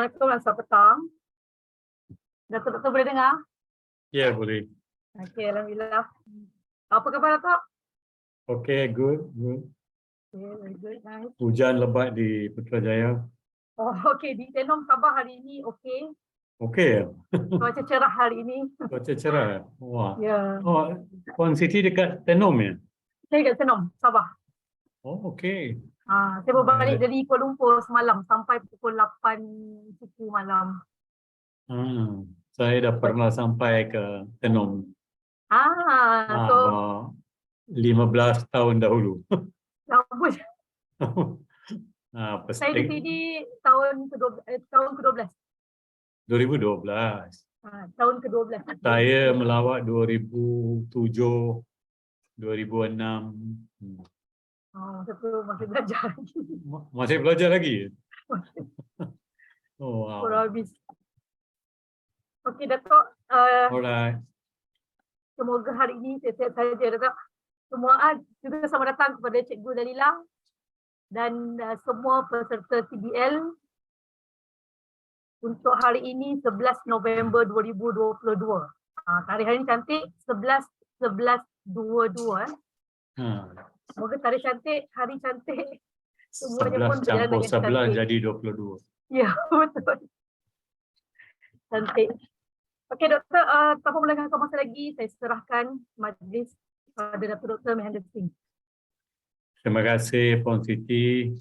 Assalamualaikum dan selamat petang. Datuk boleh dengar? Ya, boleh. Okey, alhamdulillah. Apa khabar Datuk? Okay, good. Okay, very good, nice. Hujan lebat di Putrajaya. Oh, okey, di Tenom khabar hari ini okey. Okey. Cuaca cerah hari ini. Cuaca cerah. Wah. Ya. Oh, Puan Siti dekat Tenom ya? Saya kat Tenom, Sabah. Oh, okey. Saya baru balik dari Kuala Lumpur semalam sampai pukul 8 suku malam. Saya dah pernah sampai ke Tenom. So 15 tahun dahulu. rambut. Saya di Pasti sini tahun ke-12. 2012. Tahun ke-12. Saya melawat 2007, 2006. Masa tu masih belajar lagi. Masih belajar lagi? Oh, wow. Kurang habis. Okey Datuk, Alright. semoga hari ini sihat-sihat saja Datuk. Semua juga selamat datang kepada Cikgu Dalila dan semua peserta CDL untuk hari ini 11 November 2022. Tarikh hari ini cantik 11/11/22. Semoga tarikh cantik, hari cantik. Semuanya pun 11 campur 11 cantik. jadi 22. Ya, betul. Cantik. Okey Doktor, tanpa melengahkan masa lagi, saya serahkan majlis kepada Dr. Mahendra Singh. Terima kasih Puan Siti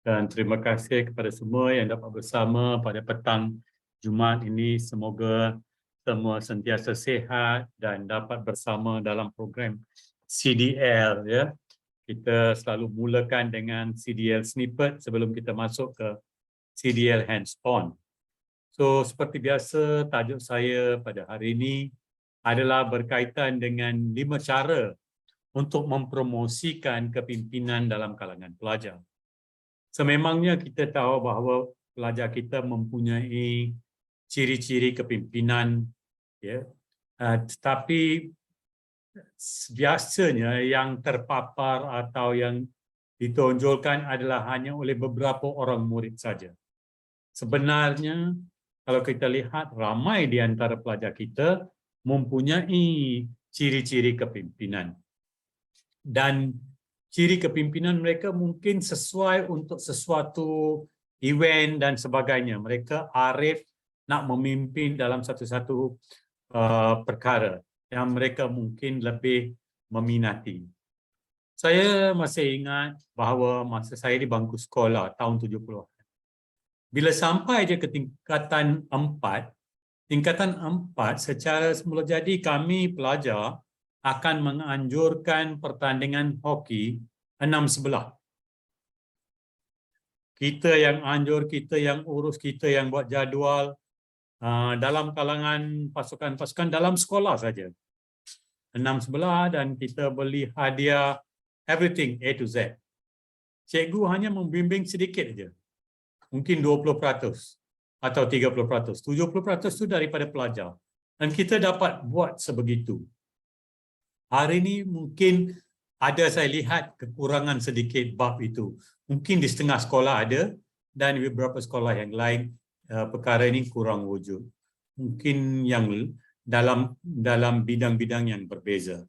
dan terima kasih kepada semua yang dapat bersama pada petang Jumaat ini. Semoga semua sentiasa sihat dan dapat bersama dalam program CDL ya. Kita selalu mulakan dengan CDL snippet sebelum kita masuk ke CDL hands-on. So seperti biasa, tajuk saya pada hari ini adalah berkaitan dengan 5 cara untuk mempromosikan kepimpinan dalam kalangan pelajar. Sememangnya kita tahu bahawa pelajar kita mempunyai ciri-ciri kepimpinan, ya, tetapi biasanya yang terpapar atau yang ditonjolkan adalah hanya oleh beberapa orang murid saja. Sebenarnya kalau kita lihat ramai di antara pelajar kita mempunyai ciri-ciri kepimpinan. Dan ciri kepimpinan mereka mungkin sesuai untuk sesuatu event dan sebagainya. Mereka arif nak memimpin dalam satu-satu perkara yang mereka mungkin lebih meminati. Saya masih ingat bahawa masa saya di bangku sekolah tahun 70-an. Bila sampai je ke tingkatan 4 secara semula jadi kami pelajar akan menganjurkan pertandingan hoki 6-sebelah. Kita yang anjur, kita yang urus, kita yang buat jadual dalam kalangan pasukan-pasukan dalam sekolah saja. 6-sebelah dan kita beli hadiah everything A to Z. Cikgu hanya membimbing sedikit saja. Mungkin 20% atau 30%. 70% itu daripada pelajar. Dan kita dapat buat sebegitu. Hari ini mungkin ada saya lihat kekurangan sedikit bab itu. Mungkin di setengah sekolah ada dan di beberapa sekolah yang lain perkara ini kurang wujud. Mungkin yang dalam bidang-bidang yang berbeza.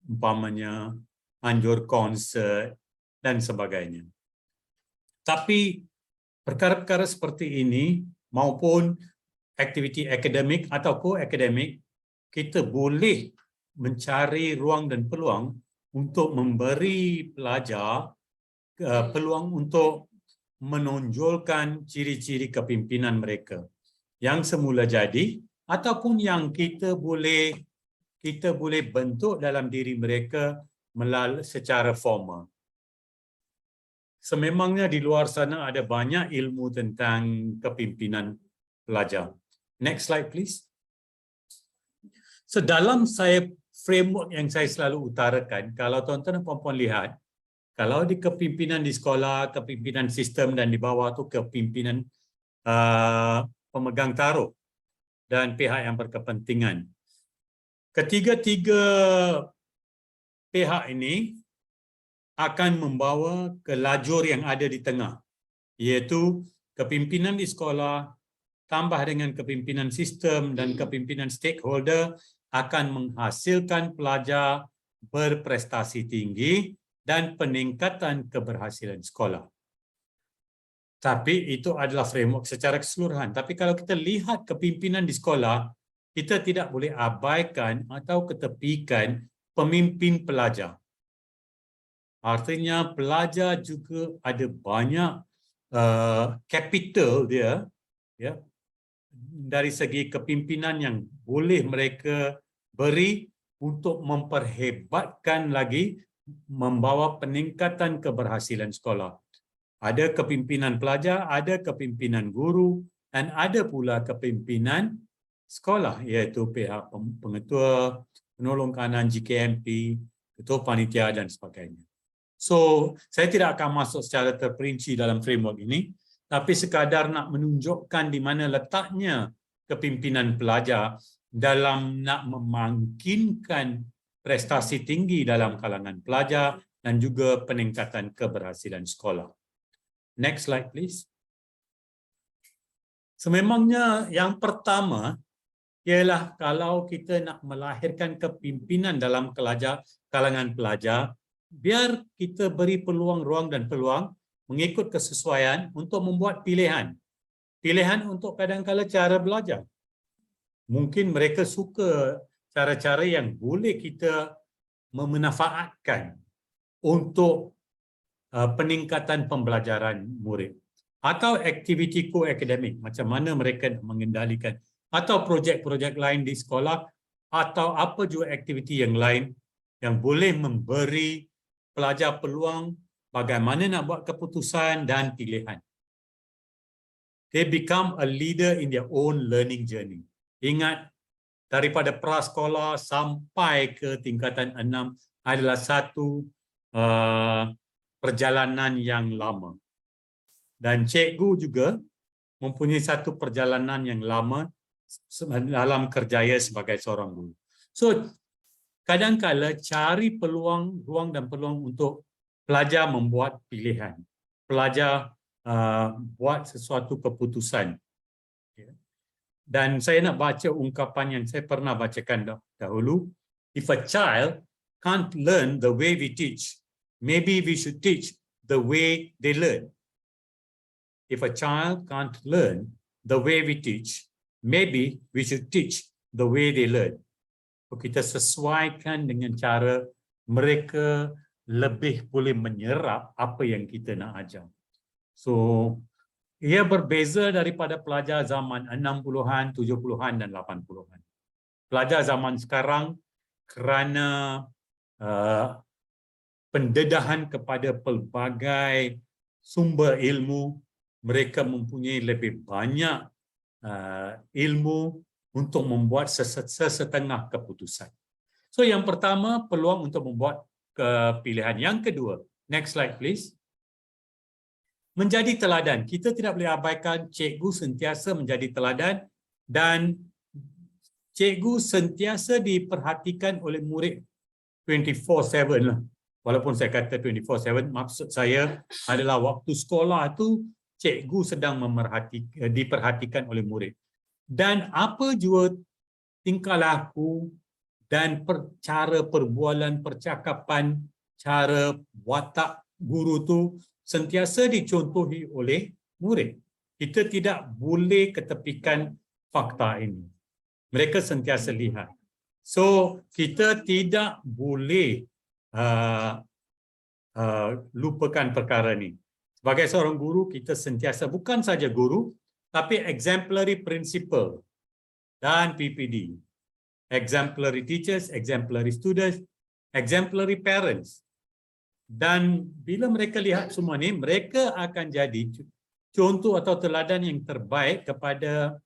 Umpamanya anjur konsert dan sebagainya. Tapi perkara-perkara seperti ini maupun aktiviti akademik atau ko-akademik, kita boleh mencari ruang dan peluang untuk memberi pelajar peluang untuk menonjolkan ciri-ciri kepimpinan mereka yang semula jadi ataupun yang kita boleh bentuk dalam diri mereka melalui secara formal. Sememangnya di luar sana ada banyak ilmu tentang kepimpinan pelajar. Next slide please. So dalam framework yang saya selalu utarakan, kalau tuan-tuan dan puan-puan lihat, kalau di kepimpinan di sekolah, kepimpinan sistem dan di bawah tu kepimpinan pemegang taruh dan pihak yang berkepentingan. Ketiga-tiga pihak ini akan membawa ke lajur yang ada di tengah, iaitu kepimpinan di sekolah, tambah dengan kepimpinan sistem dan kepimpinan stakeholder akan menghasilkan pelajar berprestasi tinggi dan peningkatan keberhasilan sekolah. Tapi itu adalah framework secara keseluruhan. Tapi kalau kita lihat kepimpinan di sekolah, kita tidak boleh abaikan atau ketepikan pemimpin pelajar. Artinya pelajar juga ada banyak capital dia, ya, dari segi kepimpinan yang boleh mereka beri untuk memperhebatkan lagi, membawa peningkatan keberhasilan sekolah. Ada kepimpinan pelajar, ada kepimpinan guru, dan ada pula kepimpinan sekolah, iaitu pihak pengetua, penolong kanan GKMP, ketua panitia dan sebagainya. So, saya tidak akan masuk secara terperinci dalam framework ini, tapi sekadar nak menunjukkan di mana letaknya kepimpinan pelajar dalam nak memangkinkan prestasi tinggi dalam kalangan pelajar dan juga peningkatan keberhasilan sekolah. Next slide, please. Sememangnya yang pertama ialah kalau kita nak melahirkan kepimpinan dalam kalangan pelajar, biar kita beri peluang, ruang dan peluang mengikut kesesuaian untuk membuat pilihan. Pilihan untuk kadang-kala cara belajar. Mungkin mereka suka cara-cara yang boleh kita memanfaatkan untuk peningkatan pembelajaran murid. Atau aktiviti ko-akademik, macam mana mereka mengendalikan. Atau projek-projek lain di sekolah, atau apa juga aktiviti yang lain yang boleh memberi pelajar peluang bagaimana nak buat keputusan dan pilihan. They become a leader in their own learning journey. Ingat, daripada prasekolah sampai ke tingkatan 6 adalah satu perjalanan yang lama. Dan cikgu juga mempunyai satu perjalanan yang lama dalam kerjaya sebagai seorang guru. So, kadang-kala cari peluang, ruang dan peluang untuk pelajar membuat pilihan. Pelajar buat sesuatu keputusan. Dan saya nak baca ungkapan yang saya pernah bacakan dahulu. If a child can't learn the way we teach, maybe we should teach the way they learn. If a child can't learn the way we teach, maybe we should teach the way they learn. Kita sesuaikan dengan cara mereka lebih boleh menyerap apa yang kita nak ajar. So, ia berbeza daripada pelajar zaman 60-an, 70-an dan 80-an. Pelajar zaman sekarang kerana pendedahan kepada pelbagai sumber ilmu, mereka mempunyai lebih banyak ilmu untuk membuat sesetengah keputusan. So, yang pertama, peluang untuk membuat pilihan. Yang kedua, next slide please. Menjadi teladan. Kita tidak boleh abaikan cikgu sentiasa menjadi teladan dan cikgu sentiasa diperhatikan oleh murid 24/7 lah. Walaupun saya kata 24/7, maksud saya adalah waktu sekolah tu cikgu sedang diperhatikan oleh murid. Dan apa juga tingkah laku dan cara perbualan, percakapan, cara watak guru tu sentiasa dicontohi oleh murid. Kita tidak boleh ketepikan fakta ini. Mereka sentiasa lihat. So, kita tidak boleh lupakan perkara ini. Sebagai seorang guru, kita sentiasa bukan saja guru, tapi exemplary principal dan PPD. Exemplary teachers, exemplary students, exemplary parents. Dan bila mereka lihat semua ini, mereka akan jadi contoh atau teladan yang terbaik kepada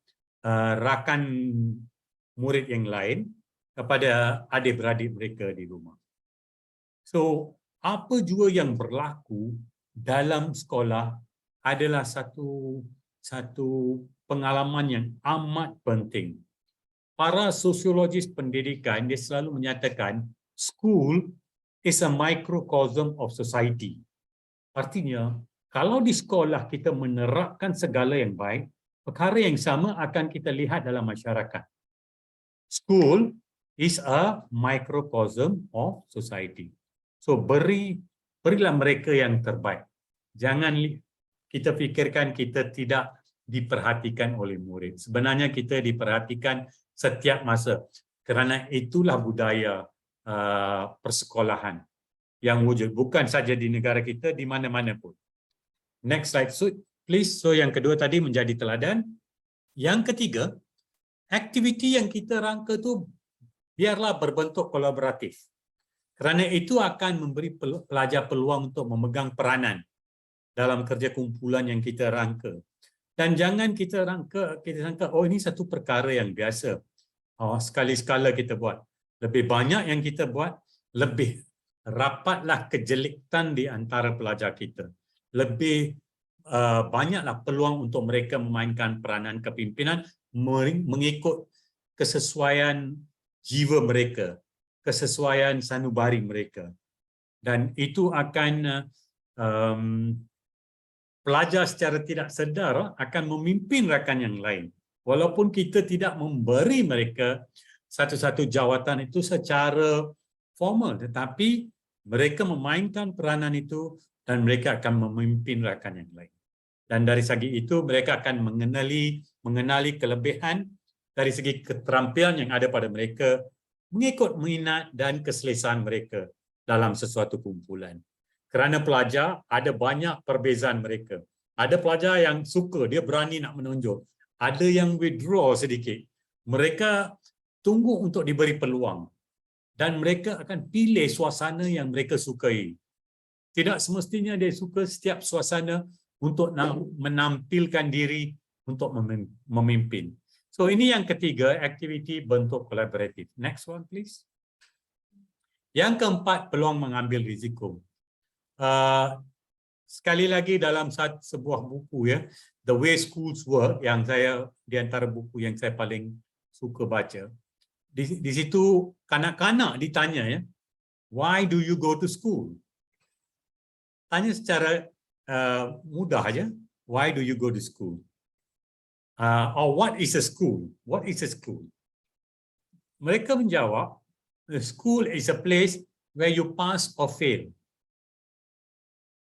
rakan murid yang lain, kepada adik-beradik mereka di rumah. So, apa juga yang berlaku dalam sekolah adalah satu pengalaman yang amat penting. Para sosiologis pendidikan dia selalu menyatakan school is a microcosm of society. Artinya, kalau di sekolah kita menerapkan segala yang baik, perkara yang sama akan kita lihat dalam masyarakat. School is a microcosm of society. So berilah mereka yang terbaik. Jangan kita fikirkan kita tidak diperhatikan oleh murid. Sebenarnya kita diperhatikan setiap masa. Kerana itulah budaya persekolahan yang wujud. Bukan saja di negara kita, di mana-mana pun. Next slide, please. So yang kedua tadi menjadi teladan. Yang ketiga, aktiviti yang kita rangka tu biarlah berbentuk kolaboratif. Kerana itu akan memberi pelajar peluang untuk memegang peranan dalam kerja kumpulan yang kita rangka. Dan jangan kita sangka, oh ini satu perkara yang biasa. Sekali-sekala kita buat. Lebih banyak yang kita buat, lebih rapatlah kejelikan di antara pelajar kita. Lebih banyaklah peluang untuk mereka memainkan peranan kepimpinan mengikut kesesuaian jiwa mereka, kesesuaian sanubari mereka. Dan itu akan pelajar secara tidak sedar akan memimpin rakan yang lain. Walaupun kita tidak memberi mereka satu-satu jawatan itu secara formal, tetapi mereka memainkan peranan itu dan mereka akan memimpin rakan yang lain. Dan dari segi itu mereka akan mengenali kelebihan dari segi keterampilan yang ada pada mereka mengikut minat dan keselesaan mereka dalam sesuatu kumpulan. Kerana pelajar ada banyak perbezaan mereka. Ada pelajar yang suka, dia berani nak menonjol. Ada yang withdraw sedikit. Mereka tunggu untuk diberi peluang. Dan mereka akan pilih suasana yang mereka sukai. Tidak semestinya dia suka setiap suasana untuk menampilkan diri untuk memimpin. So ini yang ketiga, aktiviti bentuk kolaboratif. Next one please. Yang keempat, peluang mengambil risiko. Sekali lagi dalam sebuah buku ya, The Way Schools Work, yang saya di antara buku yang saya paling suka baca, di situ kanak-kanak ditanya ya, why do you go to school? Tanya secara mudah aja, why do you go to school? Or what is a school? What is a school? Mereka menjawab, a school is a place where you pass or fail.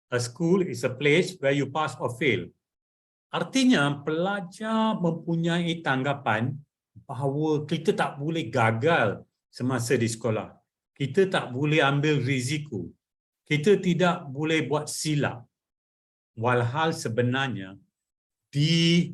A school is a place where you pass or fail. Artinya pelajar mempunyai tanggapan bahawa kita tak boleh gagal semasa di sekolah. Kita tak boleh ambil risiko. Kita tidak boleh buat silap. Walhal sebenarnya di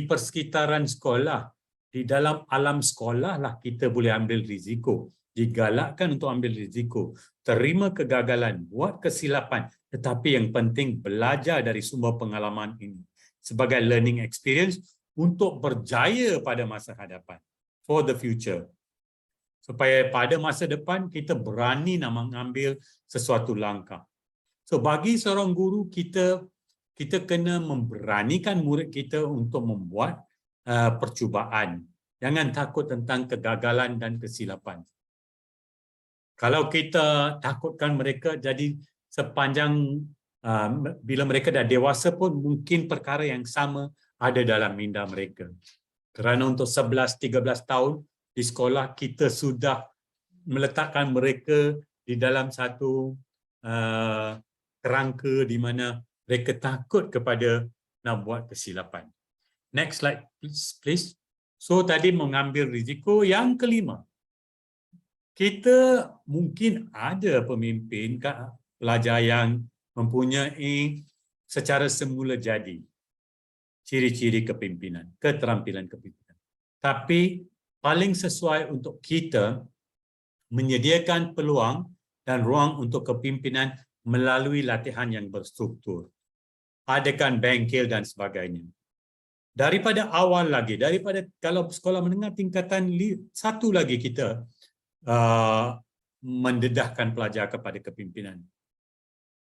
persekitaran sekolah, di dalam alam sekolah lah kita boleh ambil risiko. Digalakkan untuk ambil risiko, terima kegagalan, buat kesilapan, tetapi yang penting belajar dari semua pengalaman ini sebagai learning experience untuk berjaya pada masa hadapan, for the future. Supaya pada masa depan kita berani nak mengambil sesuatu langkah. So bagi seorang guru, kita kena memberanikan murid kita untuk membuat percubaan. Jangan takut tentang kegagalan dan kesilapan. Kalau kita takutkan mereka, jadi sepanjang bila mereka dah dewasa pun mungkin perkara yang sama ada dalam minda mereka. Kerana untuk 11-13 tahun di sekolah kita sudah meletakkan mereka di dalam satu kerangka di mana mereka takut kepada nak buat kesilapan. Next slide please. So tadi mengambil risiko. Yang kelima, kita mungkin ada pemimpin pelajar yang mempunyai secara semula jadi ciri-ciri kepimpinan, keterampilan kepimpinan. Tapi paling sesuai untuk kita menyediakan peluang dan ruang untuk kepimpinan melalui latihan yang berstruktur. Adakan bengkel dan sebagainya. Daripada awal lagi, daripada kalau sekolah menengah tingkatan satu lagi kita mendedahkan pelajar kepada kepimpinan.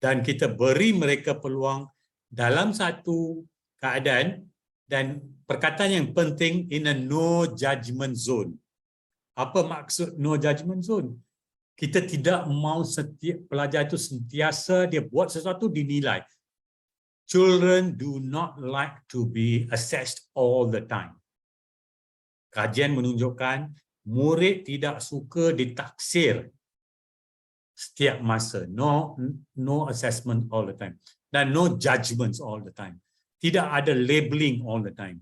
Dan kita beri mereka peluang dalam satu keadaan dan perkataan yang penting in a no judgment zone. Apa maksud no judgment zone? Kita tidak mahu setiap pelajar itu sentiasa dia buat sesuatu dinilai. children do not like to be assessed all the time. Kajian menunjukkan murid tidak suka ditaksir setiap masa. No assessment all the time. Dan no judgments all the time. Tidak ada labeling all the time.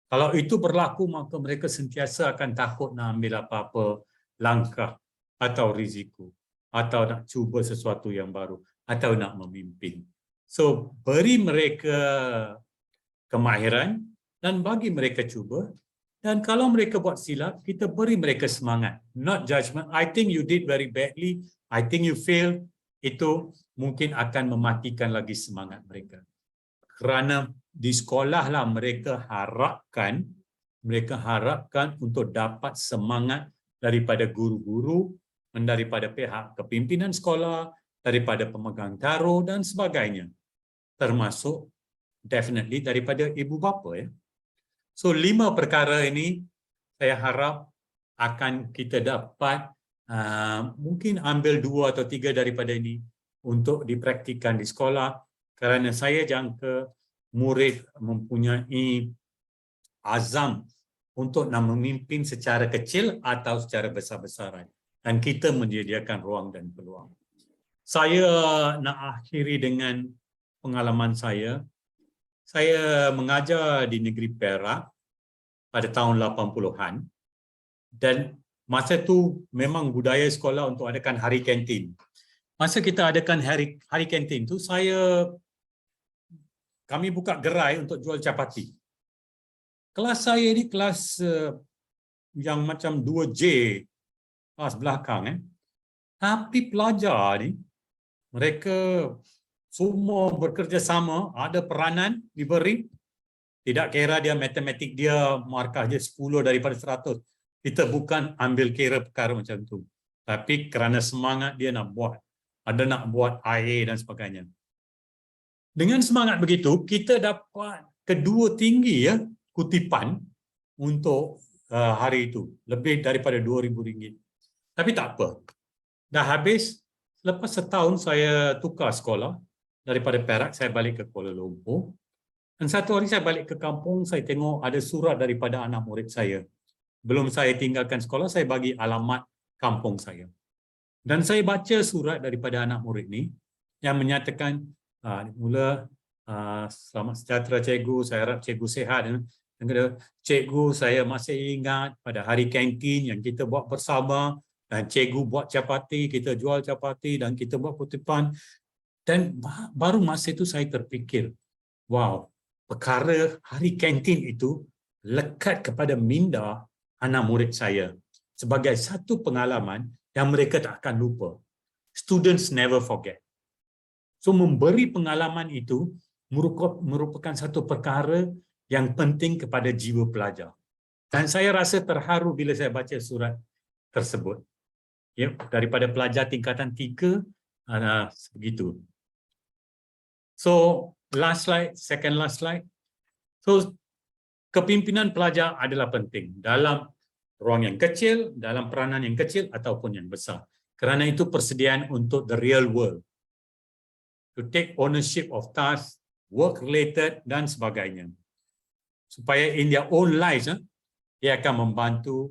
Kalau itu berlaku, maka mereka sentiasa akan takut nak ambil apa-apa langkah atau risiko, atau nak cuba sesuatu yang baru, atau nak memimpin. So, beri mereka kemahiran dan bagi mereka cuba. Dan kalau mereka buat silap, kita beri mereka semangat. Not judgment. I think you did very badly. I think you failed. Itu mungkin akan mematikan lagi semangat mereka. Kerana di sekolah lah mereka harapkan untuk dapat semangat daripada guru-guru, daripada pihak kepimpinan sekolah, daripada pemegang taruh dan sebagainya. Termasuk definitely daripada ibu bapa ya. So 5 perkara ini saya harap akan kita dapat mungkin ambil 2 atau 3 daripada ini untuk dipraktikkan di sekolah, kerana saya jangka murid mempunyai azam untuk nak memimpin secara kecil atau secara besar-besaran, dan kita menyediakan ruang dan peluang. Saya nak akhiri dengan pengalaman saya. Saya mengajar di negeri Perak pada tahun 80-an, dan masa tu memang budaya sekolah untuk adakan hari kantin. Masa kita adakan hari kantin tu, kami buka gerai untuk jual capati. Kelas saya ni kelas yang macam 2J, kelas belakang. Tapi pelajar ni, mereka semua bekerjasama, ada peranan diberi. Tidak kira dia matematik dia markah je 10 daripada 100. Kita bukan ambil kira perkara macam tu. Tapi kerana semangat dia nak buat. Ada nak buat air dan sebagainya. Dengan semangat begitu, kita dapat kedua tinggi ya kutipan untuk hari itu. Lebih daripada RM2,000. Tapi tak apa. Dah habis, lepas setahun saya tukar sekolah. Daripada Perak, saya balik ke Kuala Lumpur. Dan satu hari saya balik ke kampung, saya tengok ada surat daripada anak murid saya. Belum saya tinggalkan sekolah, saya bagi alamat kampung saya. Dan saya baca surat daripada anak murid ni yang menyatakan, mula, selamat sejahtera cikgu, saya harap cikgu sihat. Dan kata, cikgu saya masih ingat pada hari kantin yang kita buat bersama, dan cikgu buat capati, kita jual capati dan kita buat kutipan. Dan baru masa itu saya terfikir, wow, perkara hari kantin itu lekat kepada minda anak murid saya sebagai satu pengalaman yang mereka tak akan lupa. Students never forget. So memberi pengalaman itu merupakan satu perkara yang penting kepada jiwa pelajar. Dan saya rasa terharu bila saya baca surat tersebut. Ya, daripada pelajar tingkatan 3, begitu. So, last slide, second last slide. So, kepimpinan pelajar adalah penting dalam ruang yang kecil, dalam peranan yang kecil ataupun yang besar. Kerana itu persediaan untuk the real world. To take ownership of tasks, work related dan sebagainya. Supaya in their own lives, dia akan membantu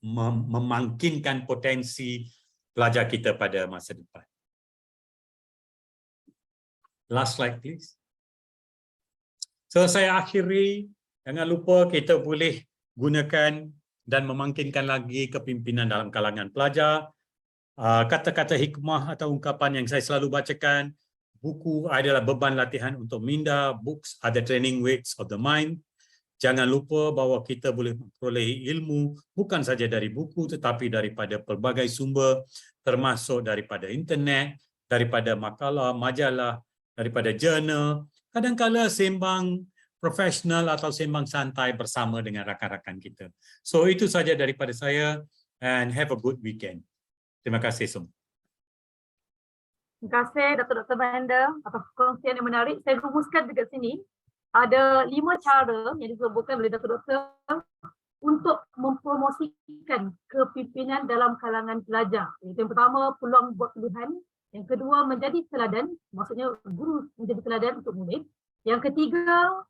memangkinkan potensi pelajar kita pada masa depan. Last slide, please. So, saya akhiri. Jangan lupa kita boleh gunakan dan memangkinkan lagi kepimpinan dalam kalangan pelajar. Kata-kata hikmah atau ungkapan yang saya selalu bacakan, buku adalah beban latihan untuk minda, books are the training weights of the mind. Jangan lupa bahawa kita boleh memperoleh ilmu bukan saja dari buku tetapi daripada pelbagai sumber, termasuk daripada internet, daripada makalah, majalah, daripada jurnal, kadang-kadang sembang profesional atau sembang santai bersama dengan rakan-rakan kita. So itu saja daripada saya, and have a good weekend. Terima kasih semua. Terima kasih Dr. Mahendra atas kongsian yang menarik. Saya rumuskan dekat sini. Ada 5 cara yang disebutkan oleh Dr. untuk mempromosikan kepimpinan dalam kalangan pelajar. Yang pertama, peluang buat pilihan. Yang kedua, menjadi teladan, maksudnya guru menjadi teladan untuk murid. Yang ketiga,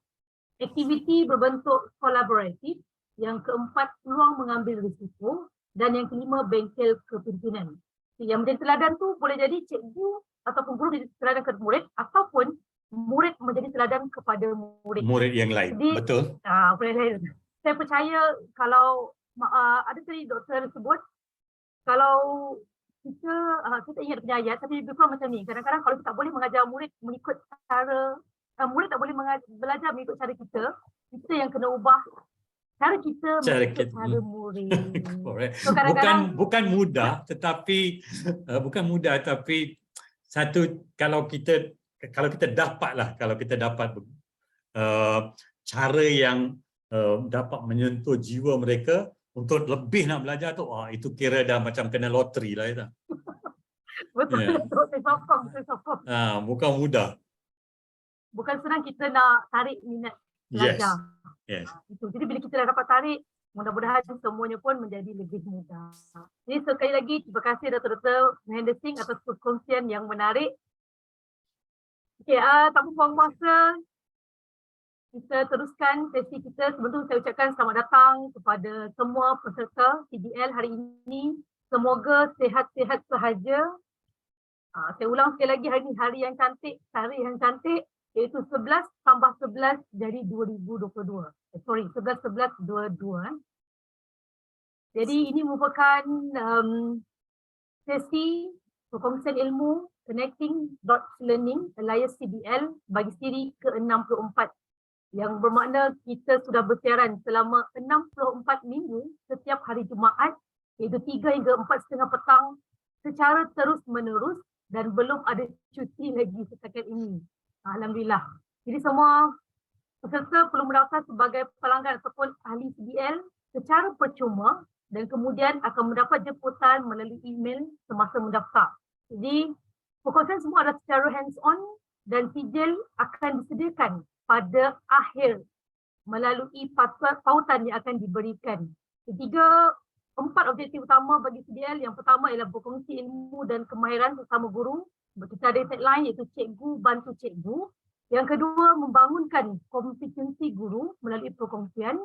aktiviti berbentuk kolaboratif. Yang keempat, peluang mengambil risiko. Dan yang kelima, bengkel kepimpinan. Yang menjadi teladan tu boleh jadi cikgu ataupun guru menjadi teladan kepada murid, ataupun murid menjadi teladan kepada murid. Murid yang lain. Jadi, Betul. boleh lain. Saya percaya kalau ada tadi doktor sebut, kalau kita ingat punya ayat, tapi lebih kurang macam ni. Kadang-kadang kalau kita tak boleh mengajar murid mengikut cara, murid tak boleh belajar mengikut cara kita yang kena ubah cara kita mengikut cara murid. So, bukan mudah, tetapi satu kalau kita dapat cara yang dapat menyentuh jiwa mereka untuk lebih nak belajar tu, itu kira dah macam kena loteri lah itu. Betul, saya sokong. Bukan mudah. Bukan senang kita nak tarik minat belajar. Yes. Itu. Jadi bila kita dah dapat tarik, mudah-mudahan semuanya pun menjadi lebih mudah. Jadi sekali lagi terima kasih Dr. Mahendra Singh atas perkongsian yang menarik. Okey, tanpa buang masa, kita teruskan sesi kita. Sebelum tu saya ucapkan selamat datang kepada semua peserta CBL hari ini. Semoga sihat-sihat sahaja. Saya ulang sekali lagi, hari ini hari yang cantik, tarikh yang cantik, iaitu 11 tambah 11 jadi 2022. 11-11-22. Jadi ini merupakan sesi perkongsian ilmu Connecting Dots Learning alias CBL bagi siri ke-64, yang bermakna kita sudah bersiaran selama 64 minggu setiap hari Jumaat, iaitu 3 hingga 4:30 petang secara terus-menerus, dan belum ada cuti lagi setakat ini. Alhamdulillah. Jadi semua peserta perlu mendaftar sebagai pelanggan ataupun ahli CBL secara percuma dan kemudian akan mendapat jemputan melalui email semasa mendaftar. Jadi perkongsian semua adalah secara hands-on dan sijil akan disediakan pada akhir melalui pautan yang akan diberikan. 4 objektif utama bagi CBL. Yang pertama ialah berkongsi ilmu dan kemahiran bersama guru. Kita ada tagline iaitu cikgu bantu cikgu. Yang kedua, membangunkan kompetensi guru melalui perkongsian.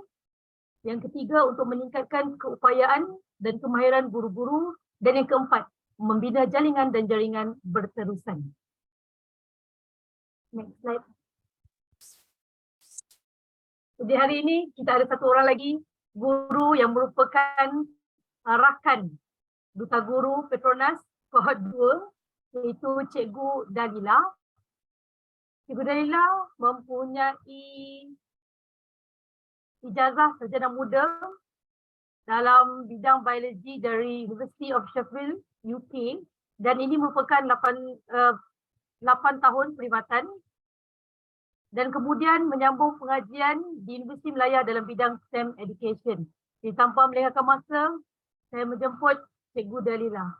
Yang ketiga, untuk meningkatkan keupayaan dan kemahiran guru-guru. Dan yang keempat, membina jaringan dan jaringan berterusan. Next slide. Jadi hari ini kita ada satu orang lagi guru yang merupakan rakan Duta Guru Petronas Kohort 2, iaitu Cikgu Dalila. Cikgu Dalila mempunyai ijazah sarjana muda dalam bidang biologi dari University of Sheffield, UK, dan ini merupakan 8 tahun perkhidmatan, dan kemudian menyambung pengajian di Universiti Melaya dalam bidang STEM Education. Jadi tanpa melengahkan masa, saya menjemput Cikgu Dalila.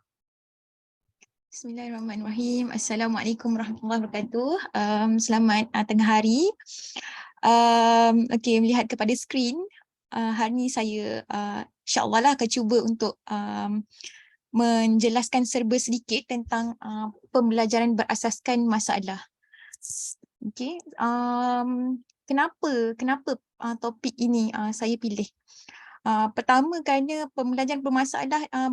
Bismillahirrahmanirrahim. Assalamualaikum warahmatullahi wabarakatuh. Selamat tengah hari. Okey, melihat kepada skrin, hari ini saya insya-Allah lah akan cuba untuk menjelaskan serba sedikit tentang pembelajaran berasaskan masalah. Okey, kenapa topik ini saya pilih? Pertama, kerana pembelajaran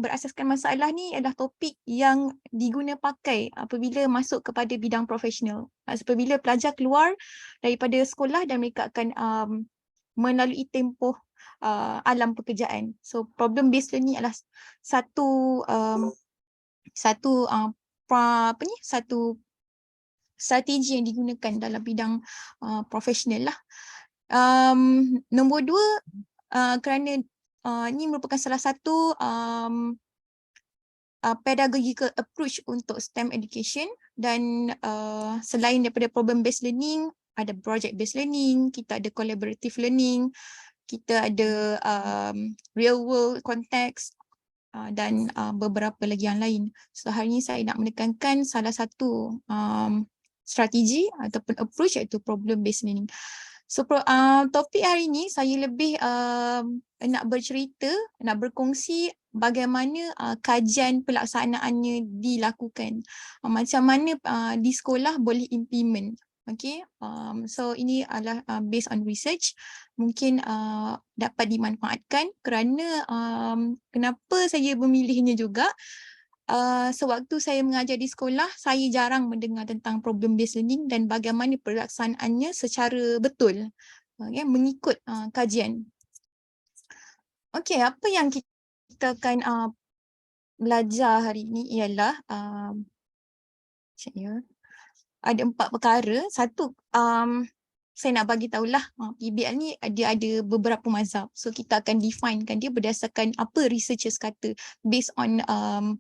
berasaskan masalah ni adalah topik yang diguna pakai apabila masuk kepada bidang profesional. Apabila pelajar keluar daripada sekolah dan mereka akan melalui tempoh alam pekerjaan. So problem based learning adalah satu strategi yang digunakan dalam bidang profesional lah. Nombor 2, kerana ini merupakan salah satu pedagogical approach untuk STEM education, dan selain daripada problem based learning, ada project based learning, kita ada collaborative learning, kita ada real world context, dan beberapa lagi yang lain. So hari ini saya nak menekankan salah satu strategi ataupun approach, iaitu problem based learning. So topik hari ini saya lebih nak bercerita, nak berkongsi bagaimana kajian pelaksanaannya dilakukan. Macam mana di sekolah boleh implement. Okay, so ini adalah based on research. Mungkin dapat dimanfaatkan kerana kenapa saya memilihnya juga. Sewaktu saya mengajar di sekolah, saya jarang mendengar tentang problem based learning dan bagaimana pelaksanaannya secara betul, mengikut kajian. Okey, apa yang kita akan belajar hari ini ialah ada 4 perkara. Satu, saya nak bagi tahulah PBL ni dia ada beberapa mazhab. So kita akan definekan dia berdasarkan apa researchers kata based on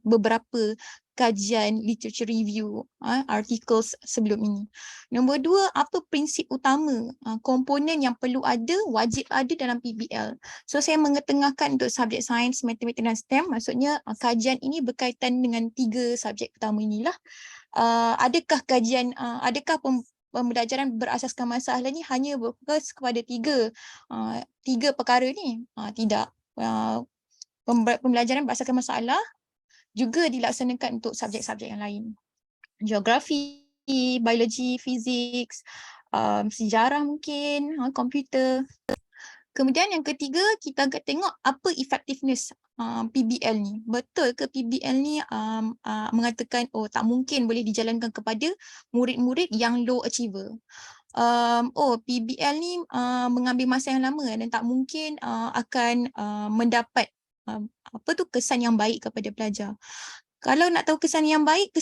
beberapa kajian literature review articles sebelum ini. Nombor 2, apa prinsip utama komponen yang perlu ada, wajib ada dalam PBL. So saya mengetengahkan untuk subjek sains, matematik dan STEM. Maksudnya kajian ini berkaitan dengan 3 subjek utama inilah. Adakah kajian, adakah pembelajaran berasaskan masalah ni hanya berfokus kepada 3 perkara ni? Tidak. Pembelajaran berasaskan masalah juga dilaksanakan untuk subjek-subjek yang lain. Geografi, biologi, fizik, sejarah mungkin, komputer. Kemudian yang ketiga, kita akan tengok apa effectiveness PBL ni. Betul ke PBL ni mengatakan tak mungkin boleh dijalankan kepada murid-murid yang low achiever. PBL ni mengambil masa yang lama dan tak mungkin akan mendapat kesan yang baik kepada pelajar. Kalau nak tahu kesan yang baik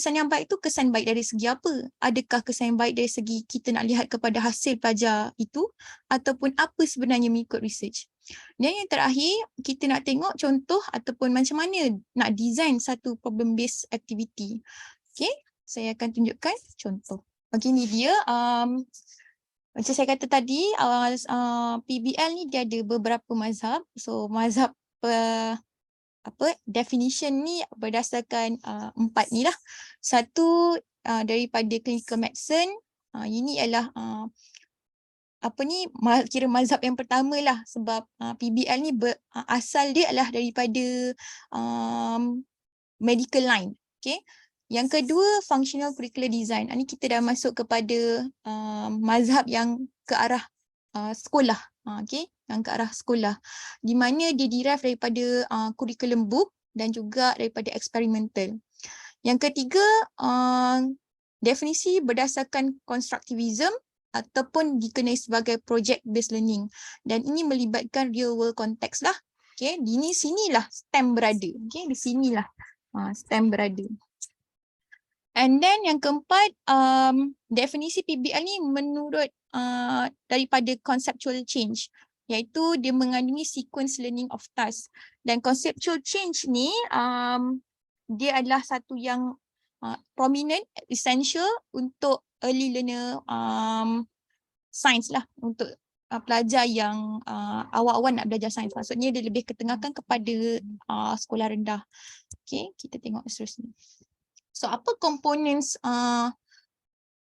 tu kesan baik dari segi apa? Adakah kesan yang baik dari segi kita nak lihat kepada hasil pelajar itu ataupun apa sebenarnya mengikut research? Dan yang terakhir, kita nak tengok contoh ataupun macam mana nak design satu problem based activity. Okay, saya akan tunjukkan contoh. Okay, ni dia. Macam saya kata tadi, PBL ni dia ada beberapa mazhab. So mazhab definition ni berdasarkan 4 ni lah. Satu daripada clinical medicine. Ini adalah kira mazhab yang pertama lah sebab PBL ni asal dia adalah daripada medical line. Okay. Yang kedua, functional curricular design. Ini kita dah masuk kepada mazhab yang ke arah sekolah. Okay, yang ke arah sekolah. Di mana dia derive daripada curriculum book dan juga daripada experimental. Yang ketiga, definisi berdasarkan constructivism ataupun dikenai sebagai project based learning. Dan ini melibatkan real world context lah. Okay, di sinilah STEM berada. Okay, di sinilah STEM berada. And then yang keempat, definisi PBL ni menurut daripada conceptual change, iaitu dia mengandungi sequence learning of task. Dan conceptual change ni dia adalah satu yang prominent, essential untuk early learner science lah, untuk pelajar yang awal-awal nak belajar sains. Maksudnya dia lebih ketengahkan kepada sekolah rendah. Okay, kita tengok seterusnya. So apa components